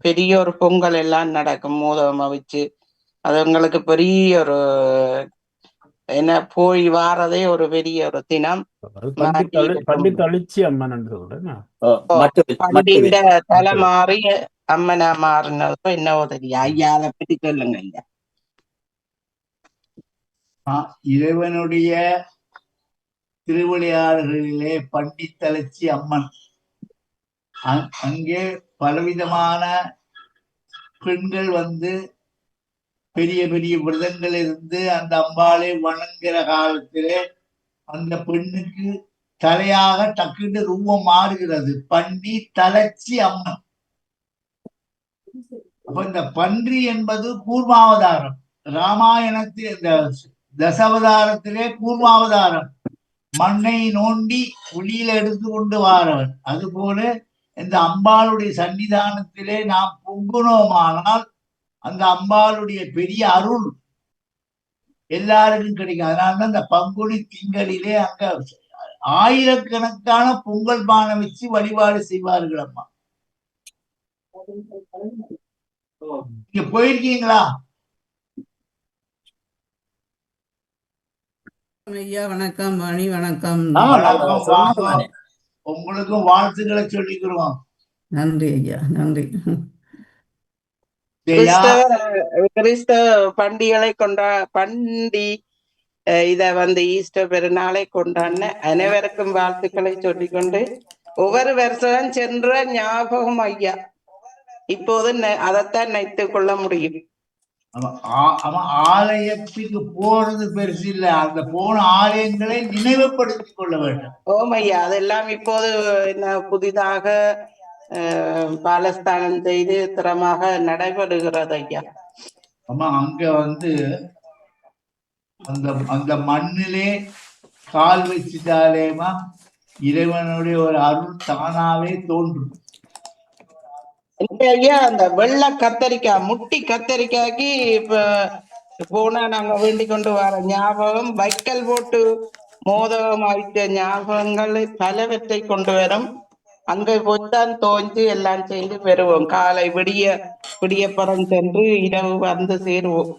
பெரிய ஒரு பொங்கல் எல்லாம் நடக்கும். மோதகம் அவிச்சு அது உங்களுக்கு பெரிய ஒரு என்ன போய் வாரதே ஒரு பெரிய ஒரு தினம். பண்டித்தளிச்சி அம்மன் பண்டிண்ட தலை மாறி அம்மனா மாறினதோ என்னவோ தெரியும். ஐயா அதை பற்றி சொல்லுங்க ஐயா. இறைவனுடைய திருவிளையாடல்களிலே பண்டித்தளச்சி அம்மன், அங்கே பலவிதமான பெண்கள் வந்து பெரிய பெரிய விரதங்கள் இருந்து அந்த அம்பாளை வணங்குற காலத்திலே அந்த பெண்ணுக்கு தலையாக டக்குன்னு ரூபம் மாறுகிறது. பண்டி தளச்சி அம்மன். அப்ப இந்த பன்றி என்பது கூர்மாவதாரம். ராமாயணத்தில் இந்த தசாவதாரத்திலே கூர்மாவதாரம், மண்ணை நோண்டி ஒளியில எடுத்து கொண்டு வாரவன். அதுபோல இந்த அம்பாளுடைய சன்னிதானத்திலே நாம் பொங்குனோமானால் அந்த அம்பாளுடைய பெரிய அருள் எல்லாருக்கும் கிடைக்கும். அதனாலதான் இந்த பங்குனி திங்களிலே அங்க ஆயிரக்கணக்கான பொங்கல் பானை வச்சு வழிபாடு செய்வார்கள் அம்மா. நீங்க போயிருக்கீங்களா? ஐயா வணக்கம், மணி வணக்கம். வணக்கம், வாங்க. உங்களுக்கும் வாழ்த்துக்களை சொல்லிக்கிறோம். நன்றி ஐயா, நன்றி. கிறிஸ்தவ பண்டிகளை இத ஈஸ்டர் பெருநாளை கொண்டாடின அனைவருக்கும் வாழ்த்துக்களை சொல்லிக்கொண்டு ஒவ்வொரு வருஷம் சென்ற ஞாபகம் ஐயா இப்போது அதைத்தான் நினைத்துக் கொள்ள முடியும். ஆலயத்துக்கு போறது பெருசு இல்ல, அந்த போன ஆலயங்களை நினைவுபடுத்திக் கொள்ள வேண்டும். ஓமையா, அதெல்லாம் இப்போது என்ன புதிதாக பாலஸ்தானம் செய்து திறமாக நடைபெறுகிறது ஐயா. ஆமா, அங்க அந்த மண்ணிலே கால் வச்சுட்டாலேமா இறைவனுடைய ஒரு அருள் தானாவே தோன்றும். ஐயா அந்த வெள்ளை கத்தரிக்காய், முட்டி கத்தரிக்காய்க்கு இப்ப போனா நாங்க வேண்டிக் கொண்டு வர ஞாபகம், வைக்கல் போட்டு மோதகம் ஆயிட்ட ஞாபகங்கள் பலவற்றை கொண்டு வரும். அங்க போய்தான் தோஞ்சு எல்லாம் செய்து பெறுவோம். காலை விடியப்புறம் சென்று இரவு வந்து சேருவோம்.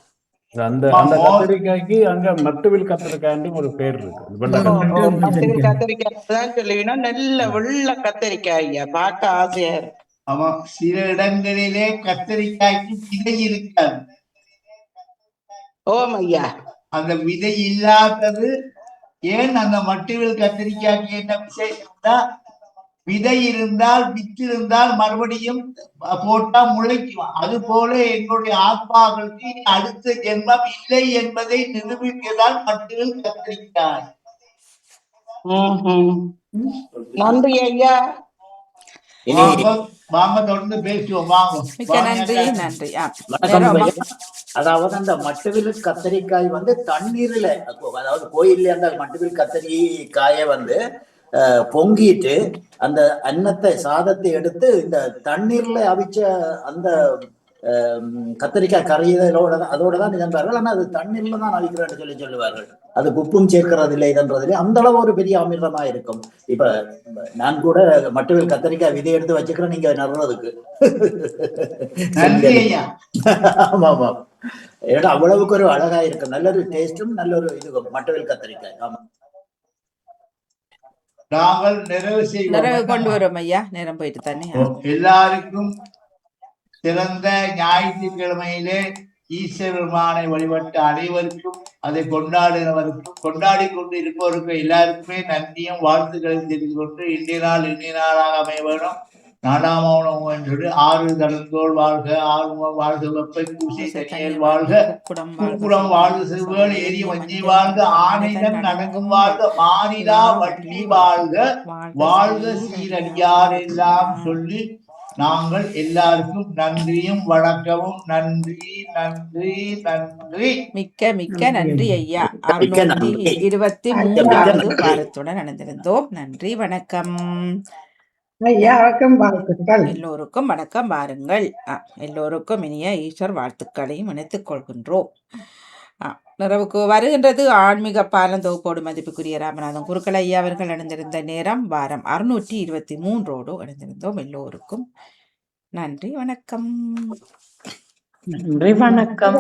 அந்த கத்தரிக்காய்க்கு அங்க மட்டுவில் கத்தரிக்காய் ஒரு பேர் இருக்கு. மட்டுவில் கத்தரிக்காய் தான் சொல்லுவீங்கன்னா நல்ல வெள்ள கத்தரிக்காய் ஐயா, பார்க்க ஆசையா இருக்கு. ஆமா, சில இடங்களிலே கத்தரிக்காய்க்கு விதை இருக்காது. ஓம் ஐயா, அந்த விதை இல்லாதது ஏன்? அந்த மட்டுவில் கத்தரிக்காய்க்கு என்ன விசேஷம்னா, விதை இருந்தால் வித்து இருந்தால் மறுபடியும் போட்டா முளைக்கும். அது போல எங்களுடைய ஆத்மாக்களுக்கு அடுத்த ஜென்மம் இல்லை என்பதை நிரூபிப்பதால் மட்டுவில் கத்தரிக்காய். நன்றி ஐயா. வாங்க தொடர்ந்து பேசுவோம். வாங்க. மிக்க நன்றி. நன்றி. அதாவது அந்த மட்டுவில் கத்தரிக்காய் தண்ணீர்ல, அதாவது கோயில்ல அந்த மட்டுவில் கத்தரிக்காயை பொங்கிட்டு அந்த அன்னத்தை சாதத்தை எடுத்து இந்த தண்ணீர்ல அவிச்ச அந்த கத்தரிக்காய் அதோடதான் நினைப்பார்கள். ஆனா அது தண்ணீர்ல தான் அவிக்கிறேன்னு சொல்லுவார்கள். அது உப்பும் சேர்க்கிறது இல்லை இதன்றதுல அந்த அளவு ஒரு பெரிய அமிர்தமா இருக்கும். இப்ப நான் கூட மட்டுவில் கத்தரிக்காய் விதை எடுத்து வச்சுக்கிறேன் நீங்க நடுறதுக்கு. ஆமா ஆமா, ஏன்னா அவ்வளவுக்கு ஒரு அழகா இருக்கு, நல்ல ஒரு டேஸ்டும் நல்ல ஒரு இது மட்டுவில் கத்தரிக்காய். ஆமா, நாங்கள் நிறைவு கொண்டு வரோம் ஐயா, நேரம் போயிட்டு தானே. எல்லாருக்கும் சிறந்த ஞாயிற்றுக்கிழமையிலே ஈஸ்வர பெருமானை வழிபட்ட அனைவருக்கும், அதை கொண்டாடினவருக்கும், கொண்டாடி கொண்டு இருப்பவருக்கும் எல்லாருக்குமே நன்றியும் வாழ்த்துக்களையும் தெரிந்து கொண்டு இன்றைய நாளாக அமைய வேணும். நாடாமௌனம் என்று 6 தடங்கோள் வாழ்க, 6 வாழ்க, வெப்பை பூசி தனியல் வாழ்க, குக்குடம் வாழ்க, சிறுவேள் ஏரிய வஞ்சி வாழ்க, ஆனைதன் நடங்கும் வாழ்க, மானிடா வட்டி வாழ்க, வாழ்க சீரடியார் எல்லாம் சொல்லி நாங்கள் எல்லாருக்கும் நன்றியும் வணக்கமும். நன்றி நன்றி நன்றி, மிக்க மிக்க நன்றி ஐயா. 623வது வாரத்துடன் நடந்திருந்தோம். நன்றி, வணக்கம் எல்லோருக்கும். வணக்கம். பாருங்கள், எல்லோருக்கும் இனிய ஈஸ்வர் வாழ்த்துக்களையும் இணைத்துக் கொள்கின்றோம். நிறைவுக்கு வருகின்றது ஆன்மீக பாலம் தொகுப்போடு மதிப்புக்குரிய ராமநாதன் குருக்கள் ஐயா அவர்கள் இணைந்திருந்த நேரம் வாரம் 623 இணைந்திருந்தோம். எல்லோருக்கும் நன்றி, வணக்கம். நன்றி, வணக்கம்.